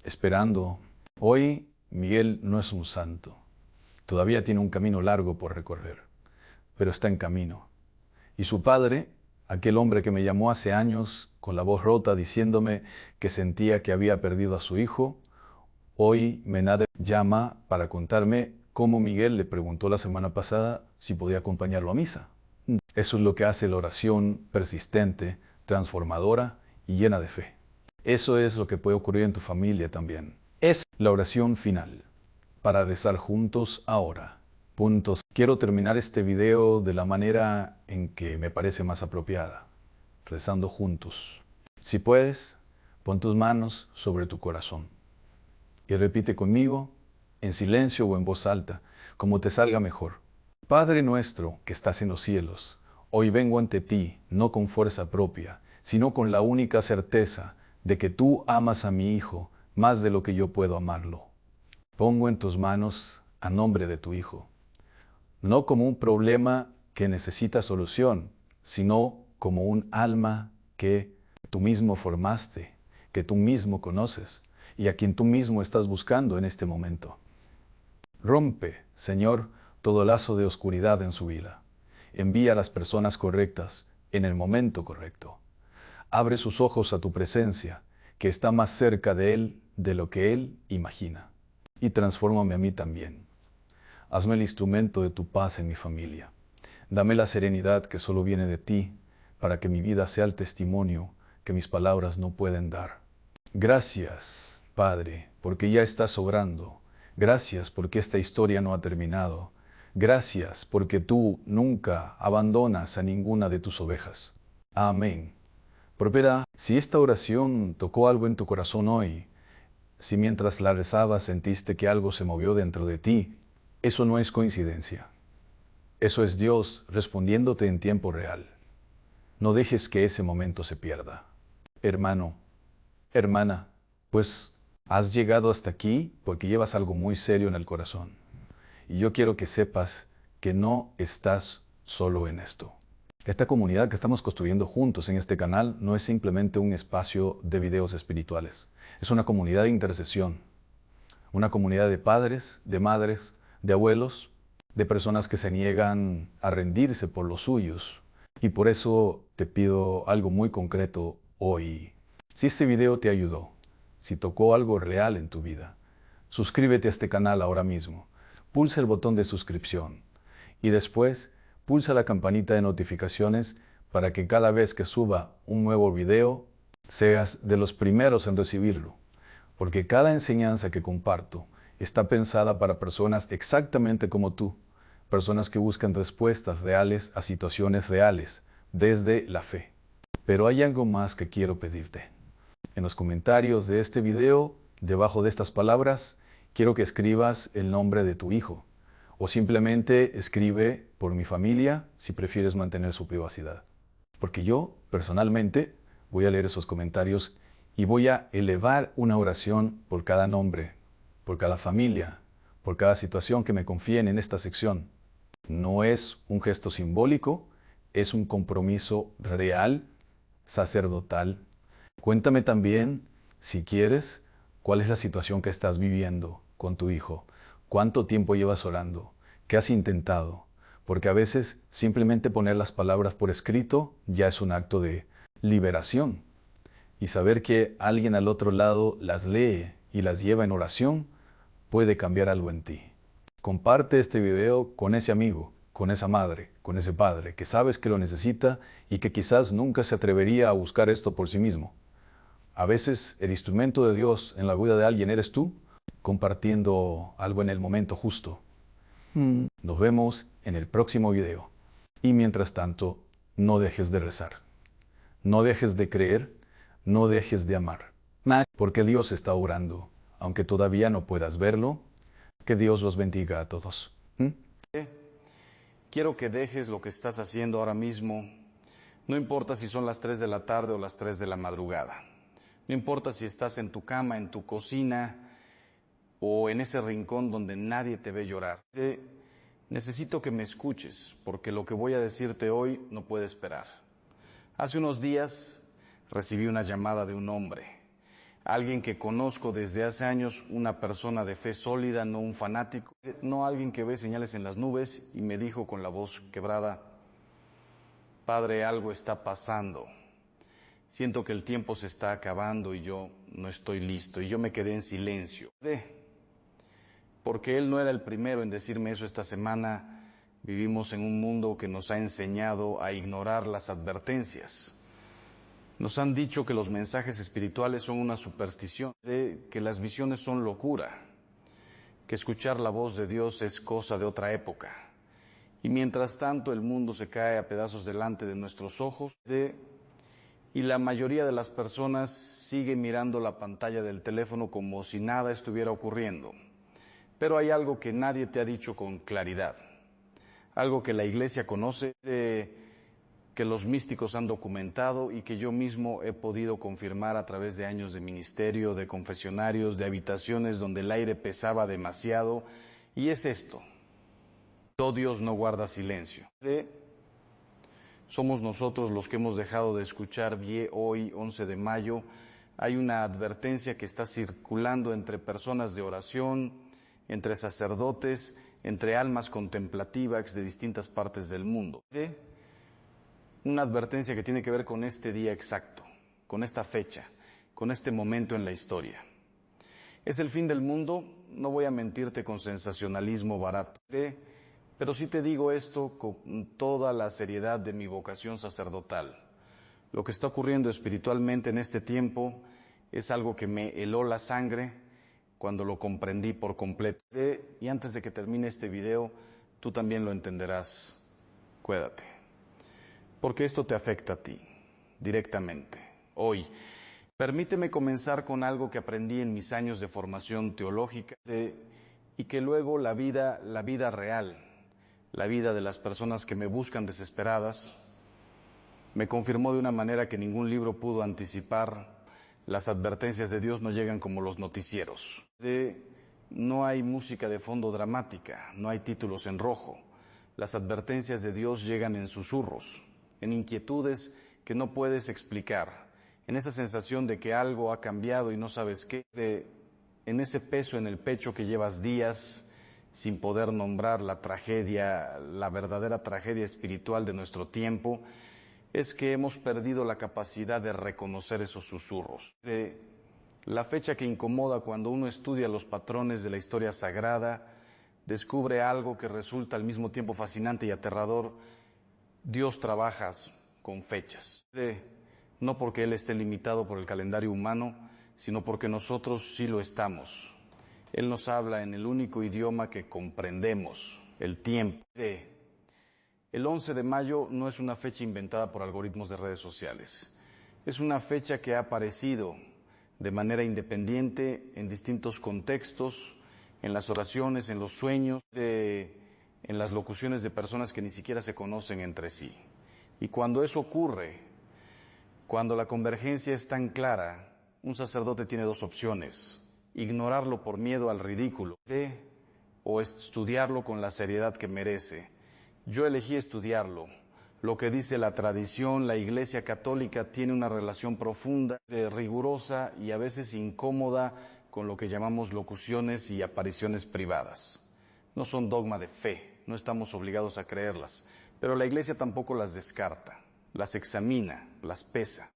esperando. Hoy Miguel no es un santo. Todavía tiene un camino largo por recorrer, pero está en camino. Y su padre, aquel hombre que me llamó hace años con la voz rota diciéndome que sentía que había perdido a su hijo, hoy me llama para contarme cómo Miguel le preguntó la semana pasada si podía acompañarlo a misa. Eso es lo que hace la oración persistente, transformadora y llena de fe. Eso es lo que puede ocurrir en tu familia también. Es la oración final, para rezar juntos ahora. Puntos. Quiero terminar este video de la manera en que me parece más apropiada, rezando juntos. Si puedes, pon tus manos sobre tu corazón y repite conmigo, en silencio o en voz alta, como te salga mejor. Padre nuestro que estás en los cielos, hoy vengo ante ti, no con fuerza propia, sino con la única certeza de que tú amas a mi Hijo más de lo que yo puedo amarlo. Pongo en tus manos a nombre de tu Hijo, no como un problema que necesita solución, sino como un alma que tú mismo formaste, que tú mismo conoces y a quien tú mismo estás buscando en este momento. Rompe, Señor, todo lazo de oscuridad en su vida. Envía a las personas correctas en el momento correcto. Abre sus ojos a tu presencia, que está más cerca de Él de lo que Él imagina. Y transfórmame a mí también. Hazme el instrumento de tu paz en mi familia. Dame la serenidad que solo viene de ti, para que mi vida sea el testimonio que mis palabras no pueden dar. Gracias, Padre, porque ya estás obrando. Gracias porque esta historia no ha terminado. Gracias porque tú nunca abandonas a ninguna de tus ovejas. Amén. Prospera, si esta oración tocó algo en tu corazón hoy, si mientras la rezabas sentiste que algo se movió dentro de ti, eso no es coincidencia. Eso es Dios respondiéndote en tiempo real. No dejes que ese momento se pierda. Hermano, hermana, pues has llegado hasta aquí porque llevas algo muy serio en el corazón. Y yo quiero que sepas que no estás solo en esto. Esta comunidad que estamos construyendo juntos en este canal no es simplemente un espacio de videos espirituales. Es una comunidad de intercesión. Una comunidad de padres, de madres, de abuelos, de personas que se niegan a rendirse por los suyos. Y por eso te pido algo muy concreto hoy. Si este video te ayudó, si tocó algo real en tu vida, suscríbete a este canal ahora mismo. Pulsa el botón de suscripción y después pulsa la campanita de notificaciones para que cada vez que suba un nuevo video seas de los primeros en recibirlo. Porque cada enseñanza que comparto está pensada para personas exactamente como tú, personas que buscan respuestas reales a situaciones reales, desde la fe. Pero hay algo más que quiero pedirte. En los comentarios de este video, debajo de estas palabras, quiero que escribas el nombre de tu hijo, o simplemente escribe por mi familia si prefieres mantener su privacidad. Porque yo, personalmente, voy a leer esos comentarios y voy a elevar una oración por cada nombre, por cada familia, por cada situación que me confíen en esta sección. No es un gesto simbólico, es un compromiso real, sacerdotal. Cuéntame también, si quieres, cuál es la situación que estás viviendo con tu hijo, cuánto tiempo llevas orando, qué has intentado, porque a veces simplemente poner las palabras por escrito ya es un acto de liberación. Y saber que alguien al otro lado las lee y las lleva en oración puede cambiar algo en ti. Comparte este video con ese amigo, con esa madre, con ese padre que sabes que lo necesita y que quizás nunca se atrevería a buscar esto por sí mismo. A veces el instrumento de Dios en la vida de alguien eres tú, compartiendo algo en el momento justo. Nos vemos en el próximo video. Y mientras tanto, no dejes de rezar. No dejes de creer, no dejes de amar. Porque Dios está obrando, aunque todavía no puedas verlo. Que Dios los bendiga a todos. Quiero que dejes lo que estás haciendo ahora mismo. No importa si son las 3 de la tarde o las 3 de la madrugada. No importa si estás en tu cama, en tu cocina o en ese rincón donde nadie te ve llorar. Necesito que me escuches, porque lo que voy a decirte hoy no puede esperar. Hace unos días recibí una llamada de un hombre, alguien que conozco desde hace años, una persona de fe sólida, no un fanático, no alguien que ve señales en las nubes, y me dijo con la voz quebrada: Padre, algo está pasando. Siento que el tiempo se está acabando y yo no estoy listo. Y yo me quedé en silencio. Porque él no era el primero en decirme eso esta semana. Vivimos en un mundo que nos ha enseñado a ignorar las advertencias. Nos han dicho que los mensajes espirituales son una superstición, que las visiones son locura, que escuchar la voz de Dios es cosa de otra época. Y mientras tanto el mundo se cae a pedazos delante de nuestros ojos, y la mayoría de las personas sigue mirando la pantalla del teléfono como si nada estuviera ocurriendo. Pero hay algo que nadie te ha dicho con claridad, algo que la Iglesia conoce, que los místicos han documentado y que yo mismo he podido confirmar a través de años de ministerio, de confesionarios, de habitaciones donde el aire pesaba demasiado, y es esto: todo Dios no guarda silencio. Somos nosotros los que hemos dejado de escuchar. Hoy, 11 de mayo, hay una advertencia que está circulando entre personas de oración, entre sacerdotes, entre almas contemplativas de distintas partes del mundo. Una advertencia que tiene que ver con este día exacto, con esta fecha, con este momento en la historia. ¿Es el fin del mundo? No voy a mentirte con sensacionalismo barato, pero sí te digo esto con toda la seriedad de mi vocación sacerdotal. Lo que está ocurriendo espiritualmente en este tiempo es algo que me heló la sangre cuando lo comprendí por completo. Y antes de que termine este video, tú también lo entenderás. Cuídate. Porque esto te afecta a ti, directamente, hoy. Permíteme comenzar con algo que aprendí en mis años de formación teológica y que luego la vida real, la vida de las personas que me buscan desesperadas, me confirmó de una manera que ningún libro pudo anticipar. Las advertencias de Dios no llegan como los noticieros. No hay música de fondo dramática, no hay títulos en rojo. Las advertencias de Dios llegan en susurros, en inquietudes que no puedes explicar, en esa sensación de que algo ha cambiado y no sabes qué, en ese peso en el pecho que llevas días sin poder nombrar la tragedia, la verdadera tragedia espiritual de nuestro tiempo. Es que hemos perdido la capacidad de reconocer esos susurros. La fecha que incomoda cuando uno estudia los patrones de la historia sagrada, descubre algo que resulta al mismo tiempo fascinante y aterrador. Dios trabaja con fechas, no porque Él esté limitado por el calendario humano, sino porque nosotros sí lo estamos. Él nos habla en el único idioma que comprendemos, el tiempo. El 11 de mayo no es una fecha inventada por algoritmos de redes sociales. Es una fecha que ha aparecido de manera independiente en distintos contextos, en las oraciones, en los sueños, en las locuciones de personas que ni siquiera se conocen entre sí. Y cuando eso ocurre, cuando la convergencia es tan clara, un sacerdote tiene dos opciones: ignorarlo por miedo al ridículo, o estudiarlo con la seriedad que merece. Yo elegí estudiarlo. Lo que dice la tradición, la Iglesia Católica tiene una relación profunda, rigurosa y a veces incómoda con lo que llamamos locuciones y apariciones privadas. No son dogma de fe, no estamos obligados a creerlas, pero la Iglesia tampoco las descarta, las examina, las pesa.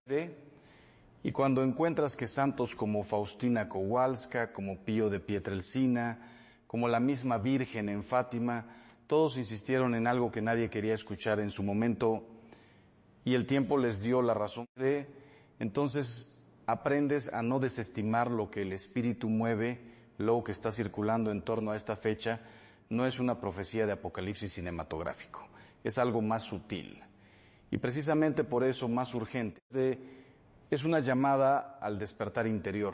Y cuando encuentras que santos como Faustina Kowalska, como Pío de Pietrelcina, como la misma Virgen en Fátima, todos insistieron en algo que nadie quería escuchar en su momento y el tiempo les dio la razón. Entonces aprendes a no desestimar lo que el Espíritu mueve, lo que está circulando en torno a esta fecha. No es una profecía de apocalipsis cinematográfico, es algo más sutil y precisamente por eso más urgente. Es una llamada al despertar interior,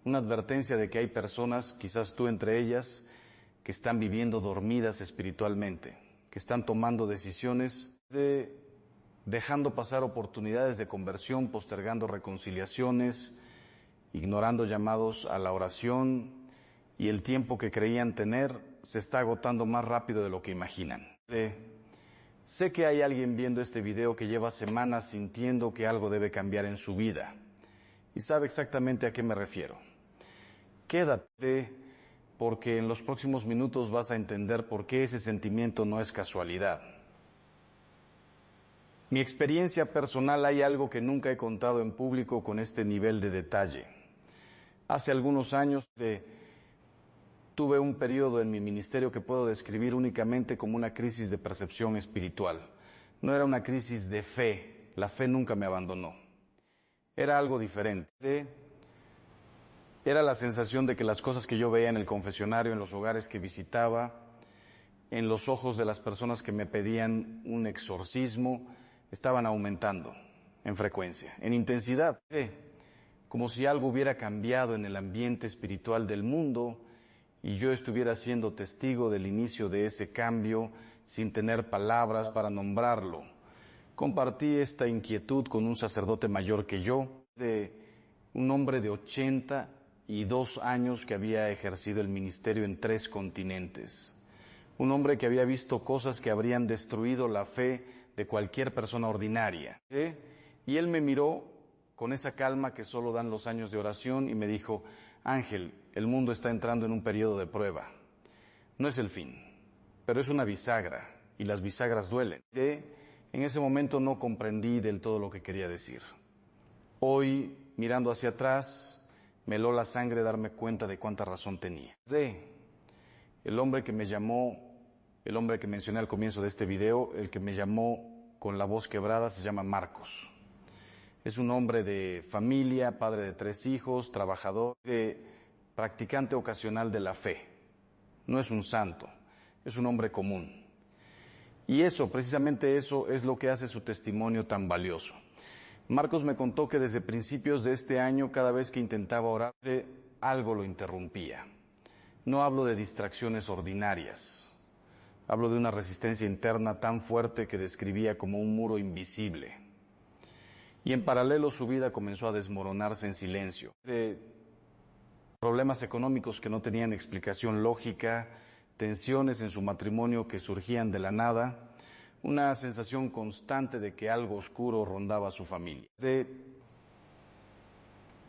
una advertencia de que hay personas, quizás tú entre ellas, que están viviendo dormidas espiritualmente, que están tomando decisiones, dejando pasar oportunidades de conversión, postergando reconciliaciones, ignorando llamados a la oración, y el tiempo que creían tener se está agotando más rápido de lo que imaginan. Sé que hay alguien viendo este video que lleva semanas sintiendo que algo debe cambiar en su vida y sabe exactamente a qué me refiero. Quédate, porque en los próximos minutos vas a entender por qué ese sentimiento no es casualidad. Mi experiencia personal, hay algo que nunca he contado en público con este nivel de detalle. Hace algunos años tuve un periodo en mi ministerio que puedo describir únicamente como una crisis de percepción espiritual. No era una crisis de fe, la fe nunca me abandonó. Era algo diferente. Era la sensación de que las cosas que yo veía en el confesionario, en los hogares que visitaba, en los ojos de las personas que me pedían un exorcismo, estaban aumentando en frecuencia, en intensidad. Como si algo hubiera cambiado en el ambiente espiritual del mundo y yo estuviera siendo testigo del inicio de ese cambio sin tener palabras para nombrarlo. Compartí esta inquietud con un sacerdote mayor que yo, un hombre de 82 años que había ejercido el ministerio en 3 continentes. Un hombre que había visto cosas que habrían destruido la fe de cualquier persona ordinaria. Y él me miró con esa calma que solo dan los años de oración y me dijo: Ángel, el mundo está entrando en un periodo de prueba. No es el fin, pero es una bisagra y las bisagras duelen. En ese momento no comprendí del todo lo que quería decir. Hoy, mirando hacia atrás, me heló la sangre darme cuenta de cuánta razón tenía. El hombre que me llamó, el hombre que mencioné al comienzo de este video, el que me llamó con la voz quebrada, se llama Marcos. Es un hombre de familia, padre de 3 hijos, trabajador, practicante ocasional de la fe. No es un santo, es un hombre común. Y eso, precisamente eso, es lo que hace su testimonio tan valioso. Marcos me contó que desde principios de este año, cada vez que intentaba orar, algo lo interrumpía. No hablo de distracciones ordinarias. Hablo de una resistencia interna tan fuerte que describía como un muro invisible. Y en paralelo su vida comenzó a desmoronarse en silencio. De problemas económicos que no tenían explicación lógica, tensiones en su matrimonio que surgían de la nada, una sensación constante de que algo oscuro rondaba a su familia.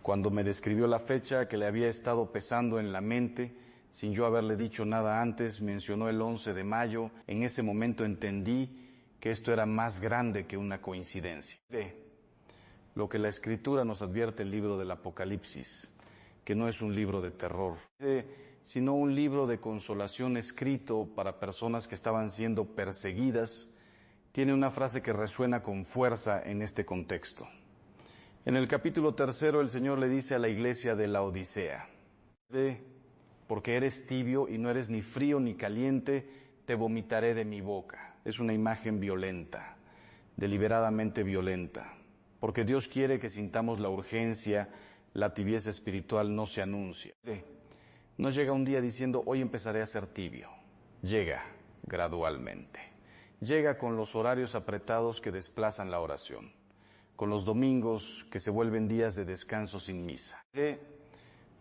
Cuando me describió la fecha que le había estado pesando en la mente, sin yo haberle dicho nada antes, mencionó el 11 de mayo. En ese momento entendí que esto era más grande que una coincidencia. Lo que la Escritura nos advierte el libro del Apocalipsis, que no es un libro de terror, sino un libro de consolación escrito para personas que estaban siendo perseguidas, tiene una frase que resuena con fuerza en este contexto. En el capítulo 3 el Señor le dice a la iglesia de Laodicea: porque eres tibio y no eres ni frío ni caliente, te vomitaré de mi boca. Es una imagen violenta, deliberadamente violenta, porque Dios quiere que sintamos la urgencia, la tibieza espiritual no se anuncia. No llega un día diciendo: hoy empezaré a ser tibio. Llega gradualmente. Llega con los horarios apretados que desplazan la oración, con los domingos que se vuelven días de descanso sin misa,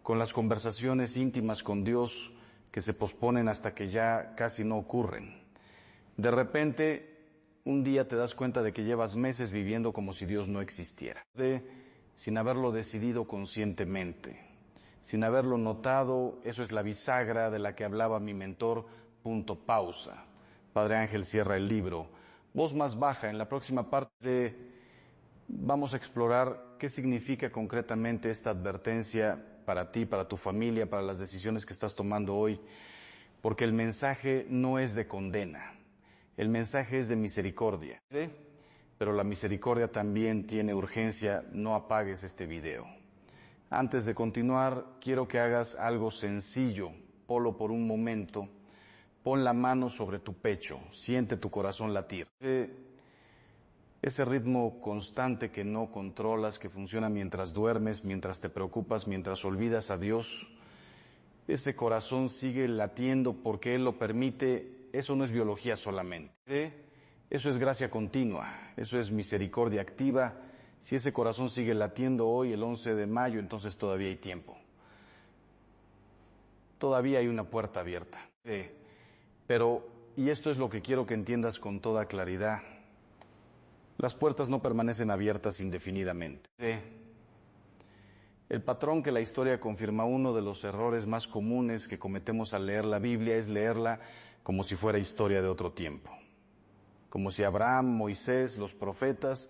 con las conversaciones íntimas con Dios que se posponen hasta que ya casi no ocurren. De repente, un día te das cuenta de que llevas meses viviendo como si Dios no existiera, sin haberlo decidido conscientemente, sin haberlo notado. Eso es la bisagra de la que hablaba mi mentor, punto pausa. Padre Ángel cierra el libro. Voz más baja, en la próxima parte vamos a explorar qué significa concretamente esta advertencia para ti, para tu familia, para las decisiones que estás tomando hoy, porque el mensaje no es de condena, el mensaje es de misericordia. Pero la misericordia también tiene urgencia. No apagues este video. Antes de continuar, quiero que hagas algo sencillo. Ponlo por un momento. Pon la mano sobre tu pecho. Siente tu corazón latir. Ese ritmo constante que no controlas, que funciona mientras duermes, mientras te preocupas, mientras olvidas a Dios. Ese corazón sigue latiendo porque Él lo permite. Eso no es biología solamente. Eso es gracia continua, eso es misericordia activa. Si ese corazón sigue latiendo hoy, el 11 de mayo, entonces todavía hay tiempo. Todavía hay una puerta abierta. Pero, y esto es lo que quiero que entiendas con toda claridad, las puertas no permanecen abiertas indefinidamente. El patrón que la historia confirma, uno de los errores más comunes que cometemos al leer la Biblia, es leerla como si fuera historia de otro tiempo. Como si Abraham, Moisés, los profetas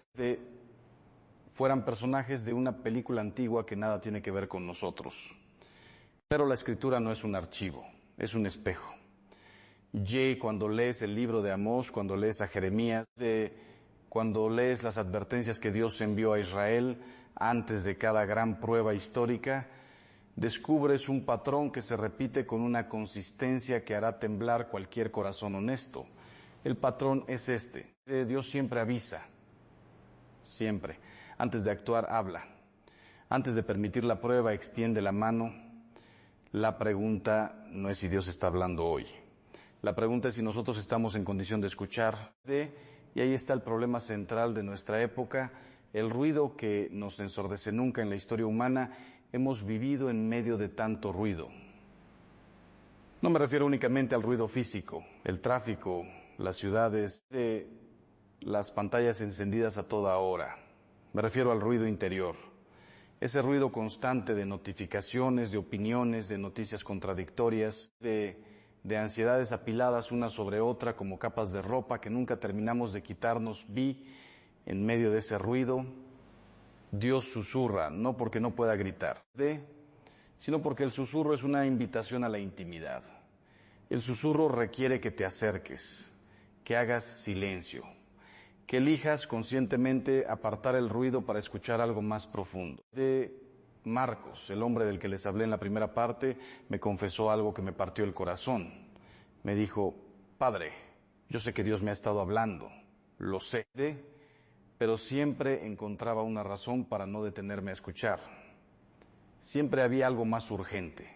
fueran personajes de una película antigua que nada tiene que ver con nosotros. Pero la Escritura no es un archivo, es un espejo. Cuando lees el libro de Amós, cuando lees a Jeremías, cuando lees las advertencias que Dios envió a Israel, antes de cada gran prueba histórica, descubres un patrón que se repite con una consistencia que hará temblar cualquier corazón honesto. El patrón es este. Dios siempre avisa, siempre. Antes de actuar, habla. Antes de permitir la prueba, extiende la mano. La pregunta no es si Dios está hablando hoy. La pregunta es si nosotros estamos en condición de escuchar. Y ahí está el problema central de nuestra época, el ruido que nos ensordece. Nunca en la historia humana hemos vivido en medio de tanto ruido. No me refiero únicamente al ruido físico, el tráfico, las ciudades, las pantallas encendidas a toda hora. Me refiero al ruido interior. Ese ruido constante de notificaciones, de opiniones, de noticias contradictorias, de ansiedades apiladas una sobre otra como capas de ropa que nunca terminamos de quitarnos. En medio de ese ruido, Dios susurra, no porque no pueda gritar, sino porque el susurro es una invitación a la intimidad. El susurro requiere que te acerques, que hagas silencio, que elijas conscientemente apartar el ruido para escuchar algo más profundo. Marcos, el hombre del que les hablé en la primera parte, me confesó algo que me partió el corazón. Me dijo, Padre, yo sé que Dios me ha estado hablando, lo sé, pero siempre encontraba una razón para no detenerme a escuchar. Siempre había algo más urgente.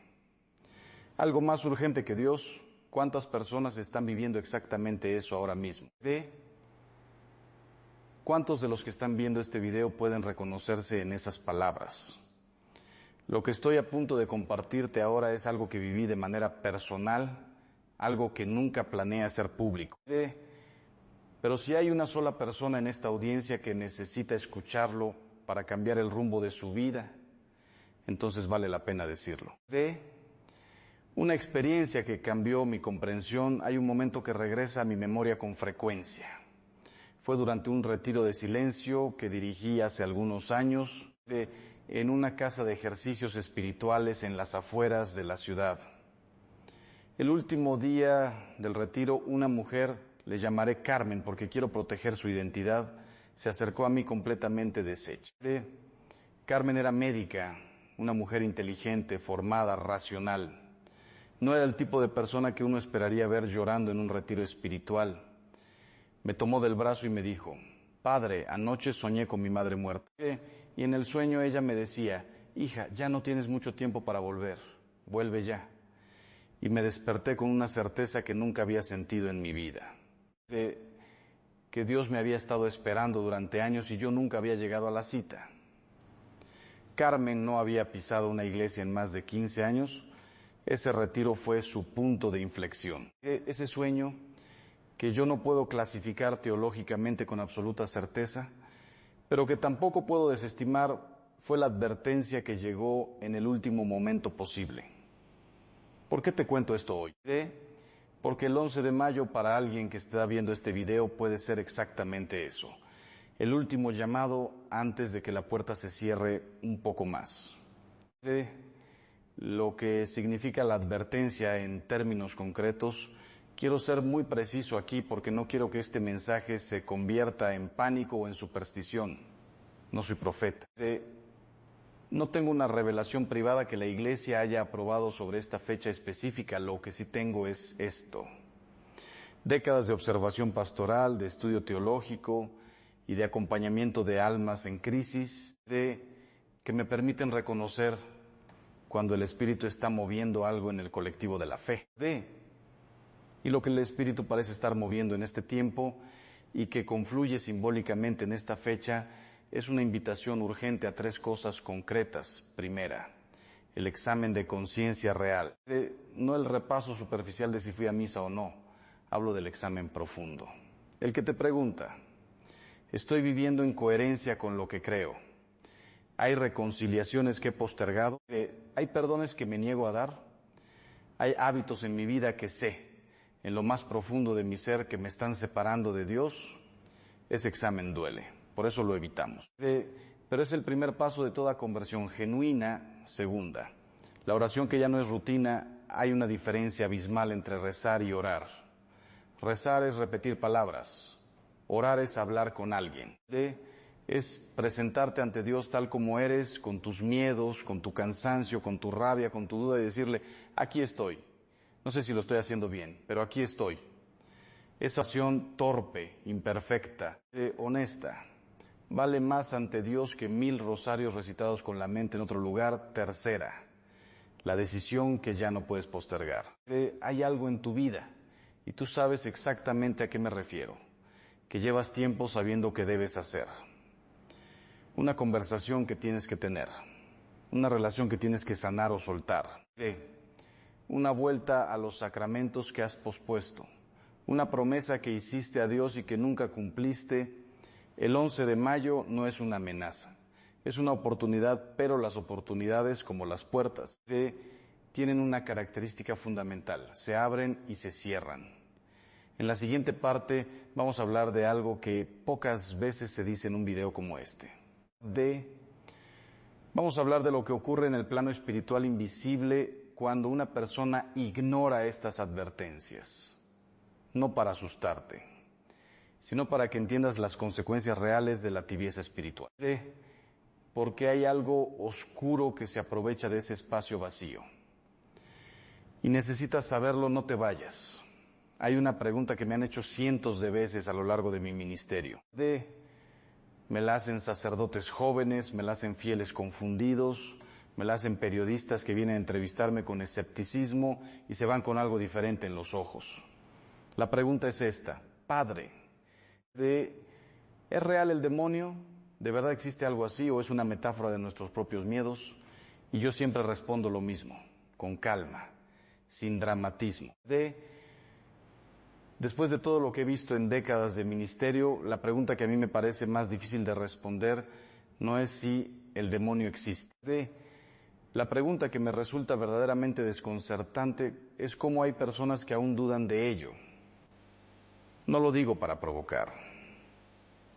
Algo más urgente que Dios. ¿Cuántas personas están viviendo exactamente eso ahora mismo? ¿Cuántos de los que están viendo este video pueden reconocerse en esas palabras? Lo que estoy a punto de compartirte ahora es algo que viví de manera personal, algo que nunca planeé hacer público. Pero si hay una sola persona en esta audiencia que necesita escucharlo para cambiar el rumbo de su vida, entonces vale la pena decirlo. Una experiencia que cambió mi comprensión, hay un momento que regresa a mi memoria con frecuencia. Fue durante un retiro de silencio que dirigí hace algunos años en una casa de ejercicios espirituales en las afueras de la ciudad. El último día del retiro, una mujer, le llamaré Carmen porque quiero proteger su identidad, se acercó a mí completamente deshecha. Carmen era médica, una mujer inteligente, formada, racional. No era el tipo de persona que uno esperaría ver llorando en un retiro espiritual. Me tomó del brazo y me dijo, Padre, anoche soñé con mi madre muerta. Y en el sueño ella me decía, hija, ya no tienes mucho tiempo para volver, vuelve ya. Y me desperté con una certeza que nunca había sentido en mi vida. Que Dios me había estado esperando durante años y yo nunca había llegado a la cita. Carmen no había pisado una iglesia en más de 15 años. Ese retiro fue su punto de inflexión. Ese sueño, que yo no puedo clasificar teológicamente con absoluta certeza, pero que tampoco puedo desestimar, fue la advertencia que llegó en el último momento posible. ¿Por qué te cuento esto hoy? Porque el 11 de mayo para alguien que está viendo este video puede ser exactamente eso. El último llamado antes de que la puerta se cierre un poco más. Lo que significa la advertencia en términos concretos, quiero ser muy preciso aquí porque no quiero que este mensaje se convierta en pánico o en superstición. No soy profeta. No tengo una revelación privada que la Iglesia haya aprobado sobre esta fecha específica. Lo que sí tengo es esto. Décadas de observación pastoral, de estudio teológico y de acompañamiento de almas en crisis, que me permiten reconocer cuando el Espíritu está moviendo algo en el colectivo de la fe. Y lo que el Espíritu parece estar moviendo en este tiempo y que confluye simbólicamente en esta fecha es una invitación urgente a 3 cosas concretas. Primera, el examen de conciencia real. No el repaso superficial de si fui a misa o no. Hablo del examen profundo. El que te pregunta, ¿estoy viviendo en coherencia con lo que creo? ¿Hay reconciliaciones que he postergado? ¿Hay perdones que me niego a dar? ¿Hay hábitos en mi vida que sé, en lo más profundo de mi ser, que me están separando de Dios? Ese examen duele, por eso lo evitamos. Pero es el primer paso de toda conversión genuina. Segunda, la oración que ya no es rutina, hay una diferencia abismal entre rezar y orar. Rezar es repetir palabras, orar es hablar con alguien. Es presentarte ante Dios tal como eres, con tus miedos, con tu cansancio, con tu rabia, con tu duda y decirle, aquí estoy. No sé si lo estoy haciendo bien, pero aquí estoy. Esa acción torpe, imperfecta, honesta, vale más ante Dios que 1000 rosarios recitados con la mente en otro lugar. Tercera, la decisión que ya no puedes postergar. Hay algo en tu vida y tú sabes exactamente a qué me refiero, que llevas tiempo sabiendo que debes hacer. Una conversación que tienes que tener, una relación que tienes que sanar o soltar. Una vuelta a los sacramentos que has pospuesto, una promesa que hiciste a Dios y que nunca cumpliste. El 11 de mayo no es una amenaza, es una oportunidad, pero las oportunidades, como las puertas, tienen una característica fundamental, se abren y se cierran. En la siguiente parte vamos a hablar de algo que pocas veces se dice en un video como este. Vamos a hablar de lo que ocurre en el plano espiritual invisible cuando una persona ignora estas advertencias, no para asustarte, sino para que entiendas las consecuencias reales de la tibieza espiritual. Porque hay algo oscuro que se aprovecha de ese espacio vacío. Y necesitas saberlo, no te vayas. Hay una pregunta que me han hecho cientos de veces a lo largo de mi ministerio. Me la hacen sacerdotes jóvenes, me la hacen fieles confundidos, me la hacen periodistas que vienen a entrevistarme con escepticismo y se van con algo diferente en los ojos. La pregunta es esta: Padre, ¿es real el demonio? ¿De verdad existe algo así o es una metáfora de nuestros propios miedos? Y yo siempre respondo lo mismo, con calma, sin dramatismo. Después de todo lo que he visto en décadas de ministerio, la pregunta que a mí me parece más difícil de responder no es si el demonio existe. La pregunta que me resulta verdaderamente desconcertante es cómo hay personas que aún dudan de ello. No lo digo para provocar.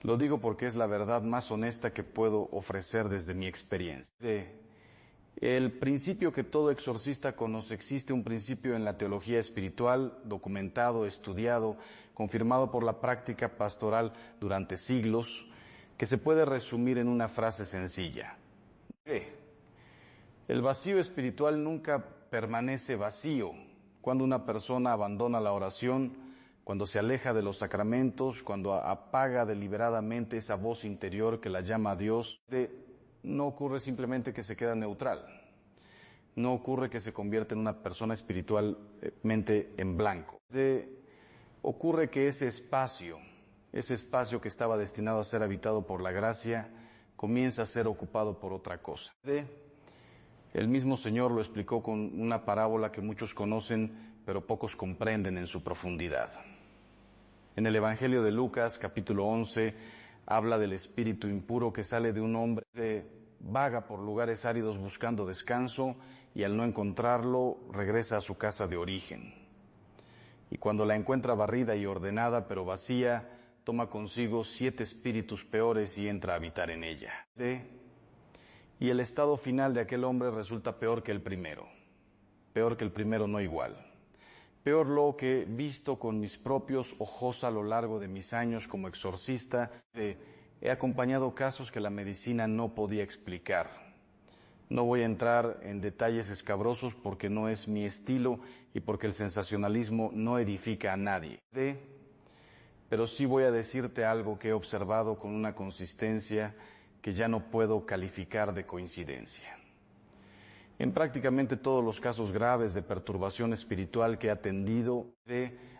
Lo digo porque es la verdad más honesta que puedo ofrecer desde mi experiencia. El principio que todo exorcista conoce, existe un principio en la teología espiritual, documentado, estudiado, confirmado por la práctica pastoral durante siglos, que se puede resumir en una frase sencilla. El vacío espiritual nunca permanece vacío. Cuando una persona abandona la oración, cuando se aleja de los sacramentos, cuando apaga deliberadamente esa voz interior que la llama a Dios, no ocurre simplemente que se queda neutral. No ocurre que se convierte en una persona espiritualmente en blanco. Ocurre que ese espacio que estaba destinado a ser habitado por la gracia, comienza a ser ocupado por otra cosa. El mismo Señor lo explicó con una parábola que muchos conocen, pero pocos comprenden en su profundidad. En el Evangelio de Lucas, capítulo 11, habla del espíritu impuro que sale de un hombre que vaga por lugares áridos buscando descanso y al no encontrarlo regresa a su casa de origen. Y cuando la encuentra barrida y ordenada pero vacía, toma consigo 7 espíritus peores y entra a habitar en ella. Y el estado final de aquel hombre resulta peor que el primero. Peor que el primero, no igual. Peor lo que, visto con mis propios ojos a lo largo de mis años como exorcista, he acompañado casos que la medicina no podía explicar. No voy a entrar en detalles escabrosos porque no es mi estilo y porque el sensacionalismo no edifica a nadie. Pero sí voy a decirte algo que he observado con una consistencia que ya no puedo calificar de coincidencia. En prácticamente todos los casos graves de perturbación espiritual que he atendido,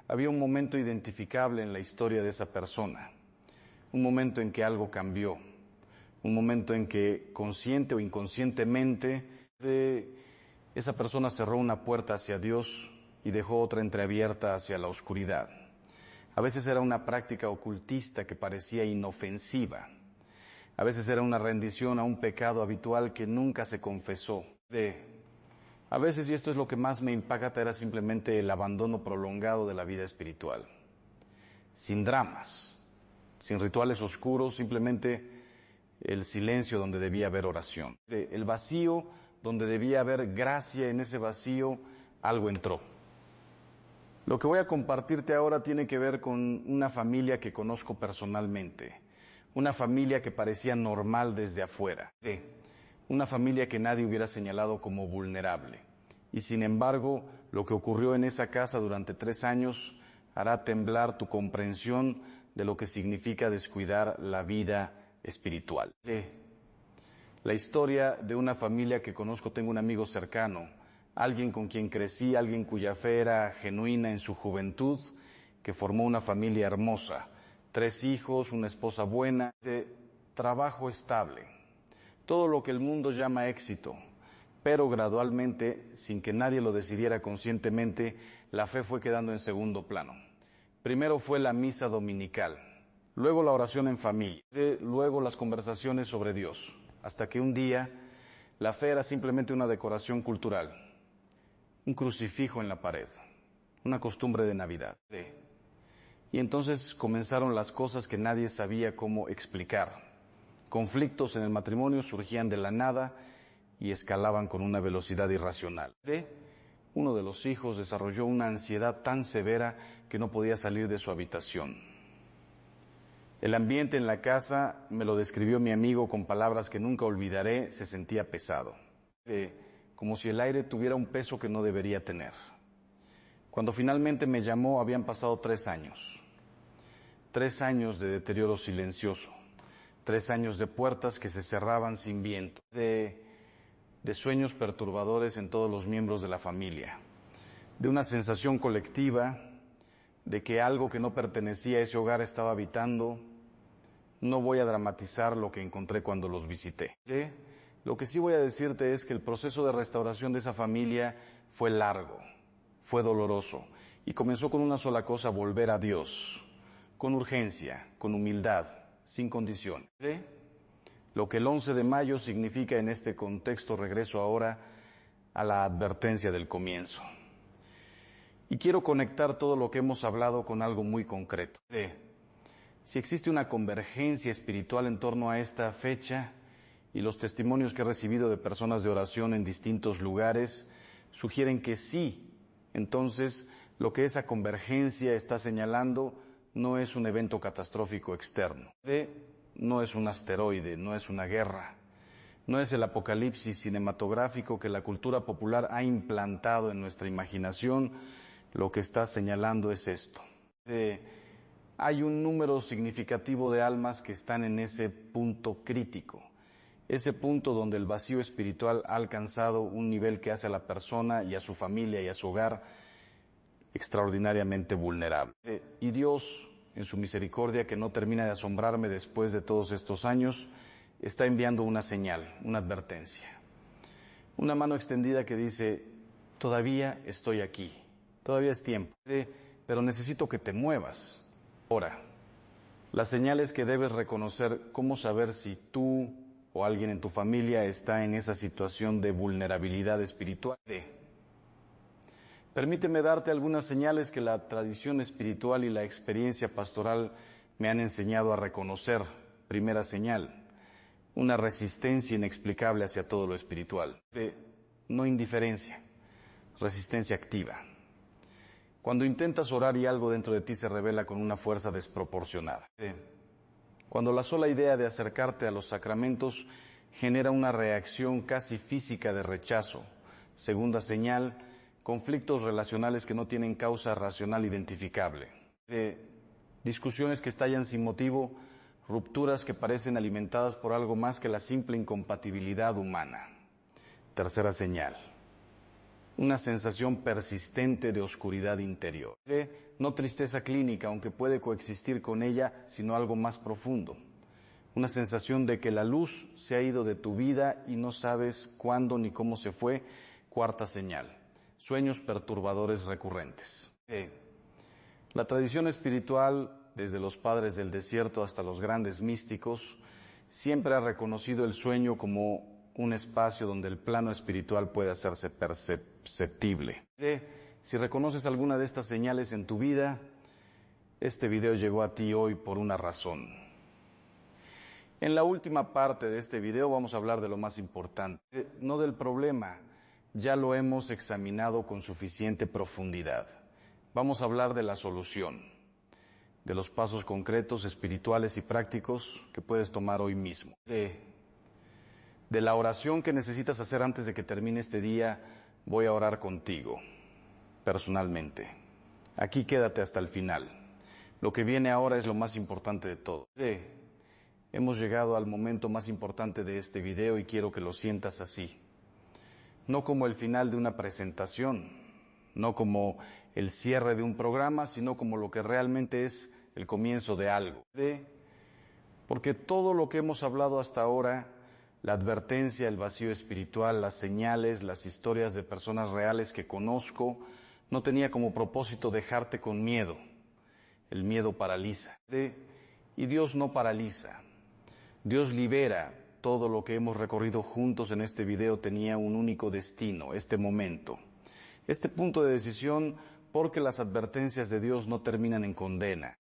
había un momento identificable en la historia de esa persona, un momento en que algo cambió, un momento en que consciente o inconscientemente esa persona cerró una puerta hacia Dios y dejó otra entreabierta hacia la oscuridad. A veces era una práctica ocultista que parecía inofensiva. A veces era una rendición a un pecado habitual que nunca se confesó. A veces, y esto es lo que más me impacta, era simplemente el abandono prolongado de la vida espiritual. Sin dramas, sin rituales oscuros, simplemente el silencio donde debía haber oración. El vacío donde debía haber gracia, en ese vacío algo entró. Lo que voy a compartirte ahora tiene que ver con una familia que conozco personalmente. Una familia que parecía normal desde afuera. Una familia que nadie hubiera señalado como vulnerable. Y sin embargo, lo que ocurrió en esa casa durante 3 años hará temblar tu comprensión de lo que significa descuidar la vida espiritual. La historia de una familia que conozco, tengo un amigo cercano, alguien con quien crecí, alguien cuya fe era genuina en su juventud, que formó una familia hermosa, 3 hijos, una esposa buena, de trabajo estable, todo lo que el mundo llama éxito, pero gradualmente, sin que nadie lo decidiera conscientemente, la fe fue quedando en segundo plano. Primero fue la misa dominical, luego la oración en familia, luego las conversaciones sobre Dios, hasta que un día la fe era simplemente una decoración cultural, un crucifijo en la pared, una costumbre de Navidad. Y entonces comenzaron las cosas que nadie sabía cómo explicar. Conflictos en el matrimonio surgían de la nada y escalaban con una velocidad irracional. Uno de los hijos desarrolló una ansiedad tan severa que no podía salir de su habitación. El ambiente en la casa, me lo describió mi amigo con palabras que nunca olvidaré, se sentía pesado. Como si el aire tuviera un peso que no debería tener. Cuando finalmente me llamó, habían pasado 3 años. 3 años de deterioro silencioso. 3 años de puertas que se cerraban sin viento. De sueños perturbadores en todos los miembros de la familia. De una sensación colectiva de que algo que no pertenecía a ese hogar estaba habitando. No voy a dramatizar lo que encontré cuando los visité. Lo que sí voy a decirte es que el proceso de restauración de esa familia fue largo, fue doloroso, y comenzó con una sola cosa: volver a Dios, con urgencia, con humildad, sin condición. Lo que el 11 de mayo significa en este contexto, regreso ahora a la advertencia del comienzo. Y quiero conectar todo lo que hemos hablado con algo muy concreto. Si existe una convergencia espiritual en torno a esta fecha, y los testimonios que he recibido de personas de oración en distintos lugares sugieren que sí, entonces lo que esa convergencia está señalando no es un evento catastrófico externo, no es un asteroide, no es una guerra, no es el apocalipsis cinematográfico que la cultura popular ha implantado en nuestra imaginación. Lo que está señalando es esto. Hay un número significativo de almas que están en ese punto crítico, ese punto donde el vacío espiritual ha alcanzado un nivel que hace a la persona y a su familia y a su hogar extraordinariamente vulnerable. Y Dios, en su misericordia, que no termina de asombrarme después de todos estos años, está enviando una señal, una advertencia. Una mano extendida que dice: todavía estoy aquí, todavía es tiempo, pero necesito que te muevas. Ahora, las señales que debes reconocer, cómo saber si tú o alguien en tu familia está en esa situación de vulnerabilidad espiritual. Permíteme darte algunas señales que la tradición espiritual y la experiencia pastoral me han enseñado a reconocer. Primera señal: una resistencia inexplicable hacia todo lo espiritual. No indiferencia, resistencia activa. Cuando intentas orar y algo dentro de ti se revela con una fuerza desproporcionada. Cuando la sola idea de acercarte a los sacramentos genera una reacción casi física de rechazo. Segunda señal: conflictos relacionales que no tienen causa racional identificable. Discusiones que estallan sin motivo, rupturas que parecen alimentadas por algo más que la simple incompatibilidad humana. Tercera señal: una sensación persistente de oscuridad interior. No tristeza clínica, aunque puede coexistir con ella, sino algo más profundo. Una sensación de que la luz se ha ido de tu vida y no sabes cuándo ni cómo se fue. Cuarta señal: sueños perturbadores recurrentes. La tradición espiritual, desde los padres del desierto hasta los grandes místicos, siempre ha reconocido el sueño como un espacio donde el plano espiritual puede hacerse perceptible. Si reconoces alguna de estas señales en tu vida, este video llegó a ti hoy por una razón. En la última parte de este video vamos a hablar de lo más importante, no del problema, ya lo hemos examinado con suficiente profundidad. Vamos a hablar de la solución. de los pasos concretos, espirituales y prácticos que puedes tomar hoy mismo. De la oración que necesitas hacer antes de que termine este día, voy a orar contigo, personalmente. Aquí quédate hasta el final. Lo que viene ahora es lo más importante de todo. Hemos llegado al momento más importante de este video y quiero que lo sientas así. No como el final de una presentación, no como el cierre de un programa, sino como lo que realmente es el comienzo de algo. Porque todo lo que hemos hablado hasta ahora, la advertencia, el vacío espiritual, las señales, las historias de personas reales que conozco, no tenía como propósito dejarte con miedo. El miedo paraliza. Y Dios no paraliza. Dios libera. Todo lo que hemos recorrido juntos en este video tenía un único destino, este momento. Este punto de decisión, porque las advertencias de Dios no terminan en condena.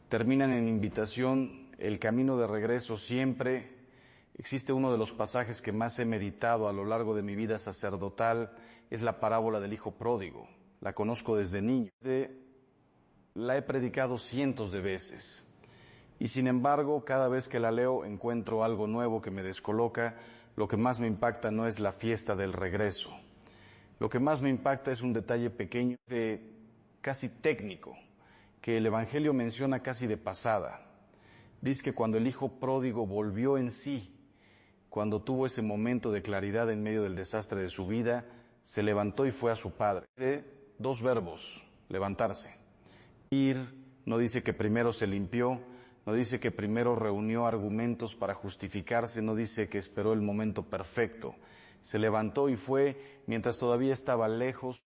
Terminan en invitación. El camino de regreso siempre. Existe uno de los pasajes que más he meditado a lo largo de mi vida sacerdotal, es la parábola del hijo pródigo. La conozco desde niño. La he predicado cientos de veces. Y sin embargo, cada vez que la leo encuentro algo nuevo que me descoloca. Lo que más me impacta no es la fiesta del regreso. Lo que más me impacta es un detalle pequeño, casi técnico, que el Evangelio menciona casi de pasada. Dice que cuando el hijo pródigo volvió en sí, cuando tuvo ese momento de claridad en medio del desastre de su vida, se levantó y fue a su padre. Dos verbos, levantarse. Ir, no dice que primero se limpió, no dice que primero reunió argumentos para justificarse, no dice que esperó el momento perfecto. Se levantó y fue mientras todavía estaba lejos.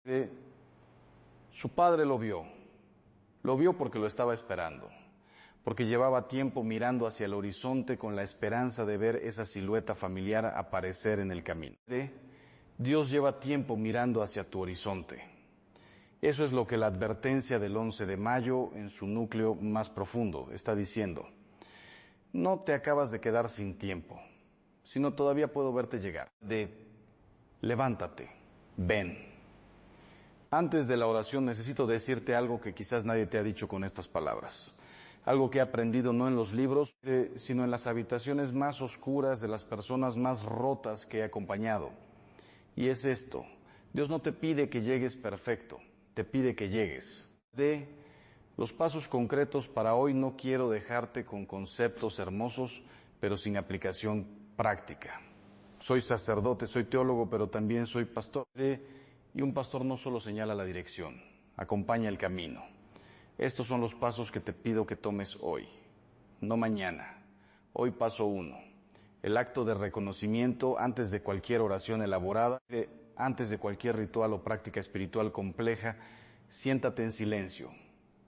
Su padre lo vio porque lo estaba esperando, porque llevaba tiempo mirando hacia el horizonte con la esperanza de ver esa silueta familiar aparecer en el camino. Dios lleva tiempo mirando hacia tu horizonte. Eso es lo que la advertencia del 11 de mayo en su núcleo más profundo está diciendo. No te acabas de quedar sin tiempo, sino todavía puedo verte llegar. Levántate, ven. Antes de la oración necesito decirte algo que quizás nadie te ha dicho con estas palabras. Algo que he aprendido no en los libros, sino en las habitaciones más oscuras de las personas más rotas que he acompañado. Y es esto, Dios no te pide que llegues perfecto, te pide que llegues. Los pasos concretos para hoy no quiero dejarte con conceptos hermosos, pero sin aplicación práctica. Soy sacerdote, soy teólogo, pero también soy pastor. Y un pastor no solo señala la dirección, acompaña el camino. Estos son los pasos que te pido que tomes hoy, no mañana. Hoy paso 1. El acto de reconocimiento antes de cualquier oración elaborada, antes de cualquier ritual o práctica espiritual compleja, siéntate en silencio.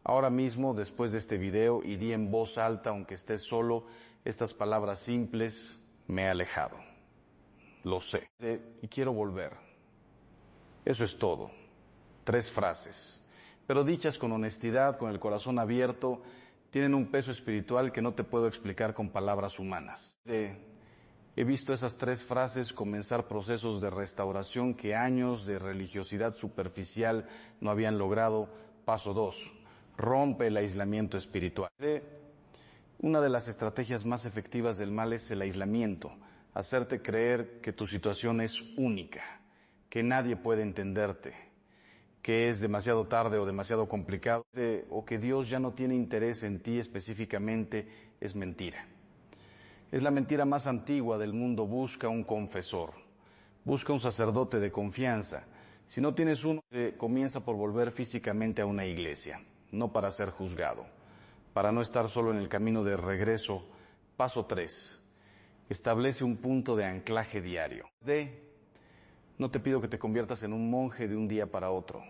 Ahora mismo, después de este video, y di en voz alta, aunque estés solo, estas palabras simples: me he alejado. Lo sé. Y quiero volver. Eso es todo. 3 frases. Pero dichas con honestidad, con el corazón abierto, tienen un peso espiritual que no te puedo explicar con palabras humanas. He visto esas 3 frases comenzar procesos de restauración que años de religiosidad superficial no habían logrado. Paso 2. Rompe el aislamiento espiritual. Una de las estrategias más efectivas del mal es el aislamiento. Hacerte creer que tu situación es única, que nadie puede entenderte, que es demasiado tarde o demasiado complicado, o que Dios ya no tiene interés en ti específicamente, es mentira. Es la mentira más antigua del mundo. Busca un confesor, busca un sacerdote de confianza. Si no tienes uno, comienza por volver físicamente a una iglesia, no para ser juzgado, para no estar solo en el camino de regreso. Paso 3. Establece un punto de anclaje diario. No te pido que te conviertas en un monje de un día para otro.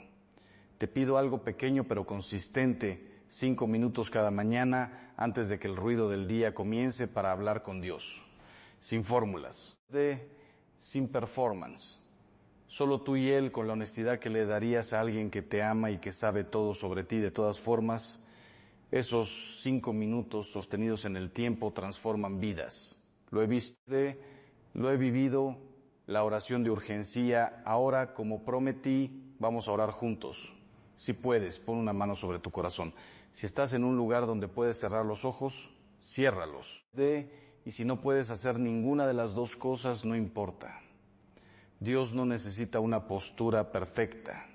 Te pido algo pequeño pero consistente, 5 minutos cada mañana antes de que el ruido del día comience para hablar con Dios. Sin fórmulas, sin performance. Solo tú y Él, con la honestidad que le darías a alguien que te ama y que sabe todo sobre ti. De todas formas, esos 5 minutos sostenidos en el tiempo transforman vidas. Lo he visto, lo he vivido. La oración de urgencia. Ahora, como prometí, vamos a orar juntos. Si puedes, pon una mano sobre tu corazón. Si estás en un lugar donde puedes cerrar los ojos, ciérralos. Y si no puedes hacer ninguna de las dos cosas, no importa. Dios no necesita una postura perfecta.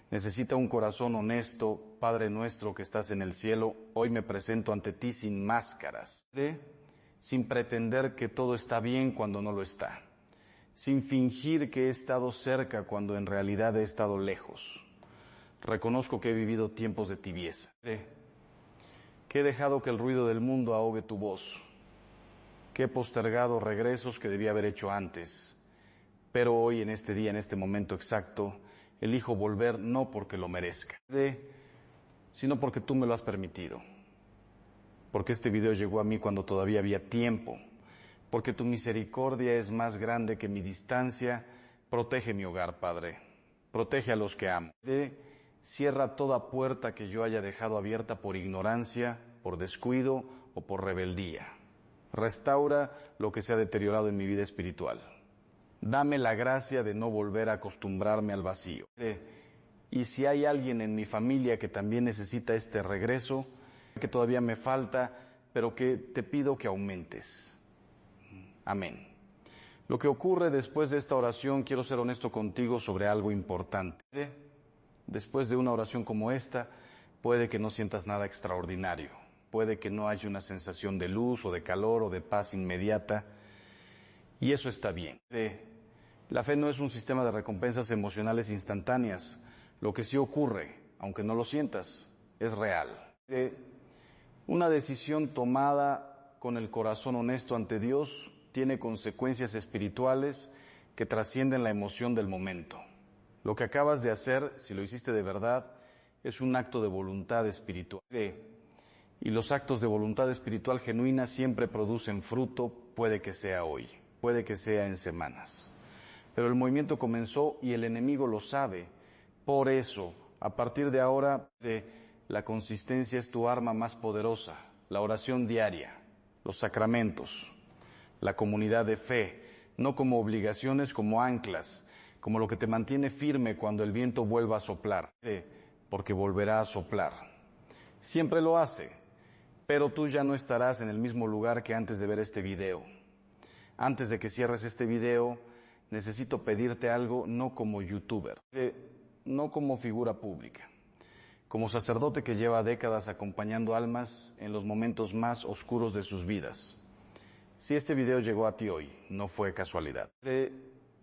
Necesita un corazón honesto. Padre nuestro que estás en el cielo, hoy me presento ante ti sin máscaras, sin pretender que todo está bien cuando no lo está, sin fingir que he estado cerca cuando en realidad he estado lejos. Reconozco que he vivido tiempos de tibieza, que he dejado que el ruido del mundo ahogue tu voz, que he postergado regresos que debía haber hecho antes, pero hoy, en este día, en este momento exacto, elijo volver no porque lo merezca, sino porque tú me lo has permitido, porque este video llegó a mí cuando todavía había tiempo, porque tu misericordia es más grande que mi distancia. Protege mi hogar, Padre, protege a los que amo. Cierra toda puerta que yo haya dejado abierta por ignorancia, por descuido o por rebeldía. Restaura lo que se ha deteriorado en mi vida espiritual. Dame la gracia de no volver a acostumbrarme al vacío. Y si hay alguien en mi familia que también necesita este regreso, que todavía me falta, pero que te pido que aumentes. Amén. Lo que ocurre después de esta oración, quiero ser honesto contigo sobre algo importante. Después de una oración como esta, puede que no sientas nada extraordinario. Puede que no haya una sensación de luz o de calor o de paz inmediata. Y eso está bien. La fe no es un sistema de recompensas emocionales instantáneas. Lo que sí ocurre, aunque no lo sientas, es real. Una decisión tomada con el corazón honesto ante Dios tiene consecuencias espirituales que trascienden la emoción del momento. Lo que acabas de hacer, si lo hiciste de verdad, es un acto de voluntad espiritual. Y los actos de voluntad espiritual genuina siempre producen fruto, puede que sea hoy, puede que sea en semanas. Pero el movimiento comenzó y el enemigo lo sabe. Por eso, a partir de ahora, la consistencia es tu arma más poderosa, la oración diaria, los sacramentos, la comunidad de fe, no como obligaciones, como anclas, como lo que te mantiene firme cuando el viento vuelva a soplar, porque volverá a soplar. Siempre lo hace, pero tú ya no estarás en el mismo lugar que antes de ver este video. Antes de que cierres este video, necesito pedirte algo, no como youtuber, no como figura pública, como sacerdote que lleva décadas acompañando almas en los momentos más oscuros de sus vidas. Si este video llegó a ti hoy, no fue casualidad.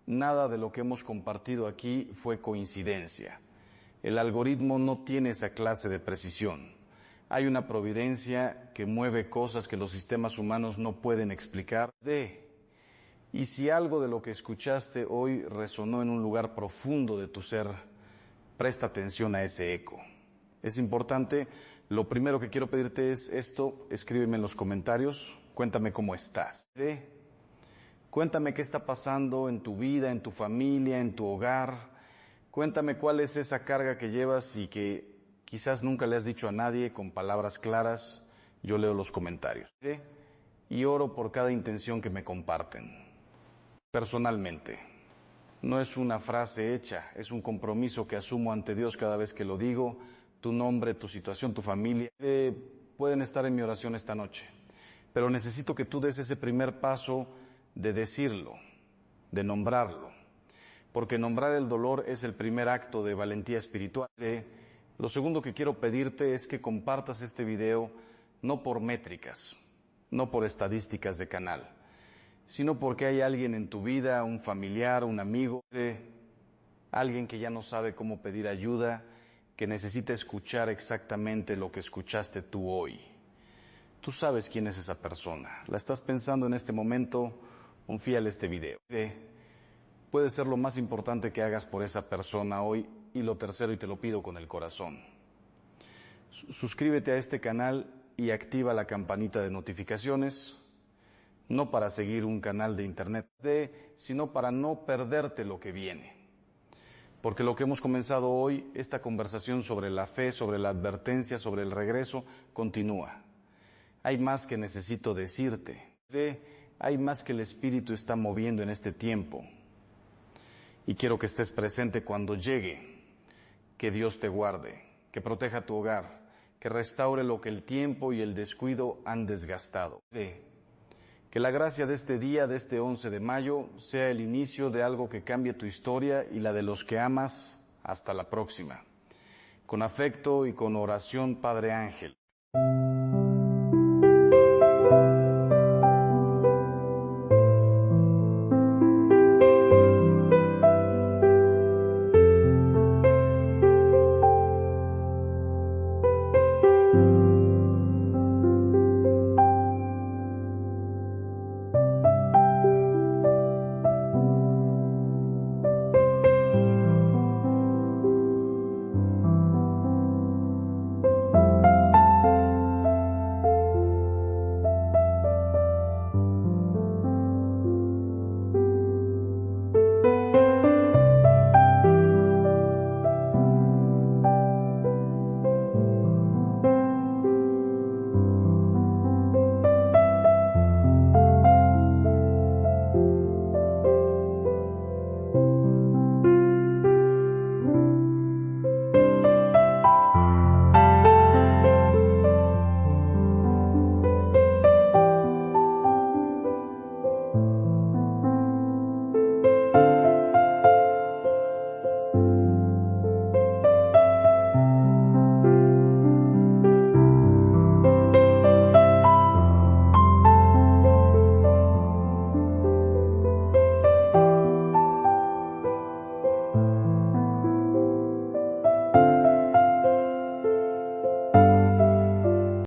Nada de lo que hemos compartido aquí fue coincidencia. El algoritmo no tiene esa clase de precisión. Hay una providencia que mueve cosas que los sistemas humanos no pueden explicar. Y si algo de lo que escuchaste hoy resonó en un lugar profundo de tu ser, presta atención a ese eco. Es importante. Lo primero que quiero pedirte es esto. Escríbeme en los comentarios. Cuéntame cómo estás. Cuéntame qué está pasando en tu vida, en tu familia, en tu hogar. Cuéntame cuál es esa carga que llevas y que quizás nunca le has dicho a nadie con palabras claras. Yo leo los comentarios. Y oro por cada intención que me comparten. Personalmente. No es una frase hecha, es un compromiso que asumo ante Dios cada vez que lo digo. Tu nombre, tu situación, tu familia, pueden estar en mi oración esta noche. Pero necesito que tú des ese primer paso de decirlo, de nombrarlo. Porque nombrar el dolor es el primer acto de valentía espiritual. Lo segundo que quiero pedirte es que compartas este video no por métricas, no por estadísticas de canal, sino porque hay alguien en tu vida, un familiar, un amigo, alguien que ya no sabe cómo pedir ayuda, que necesita escuchar exactamente lo que escuchaste tú hoy. Tú sabes quién es esa persona. La estás pensando en este momento, confíale este video. Puede ser lo más importante que hagas por esa persona hoy. Y lo tercero, y te lo pido con el corazón. Suscríbete a este canal y activa la campanita de notificaciones. No para seguir un canal de internet, sino para no perderte lo que viene. Porque lo que hemos comenzado hoy, esta conversación sobre la fe, sobre la advertencia, sobre el regreso, continúa. Hay más que necesito decirte. Hay más que el Espíritu está moviendo en este tiempo. Y quiero que estés presente cuando llegue. Que Dios te guarde, que proteja tu hogar, que restaure lo que el tiempo y el descuido han desgastado. Que la gracia de este día, de este 11 de mayo, sea el inicio de algo que cambie tu historia y la de los que amas. Hasta la próxima. Con afecto y con oración, Padre Ángel.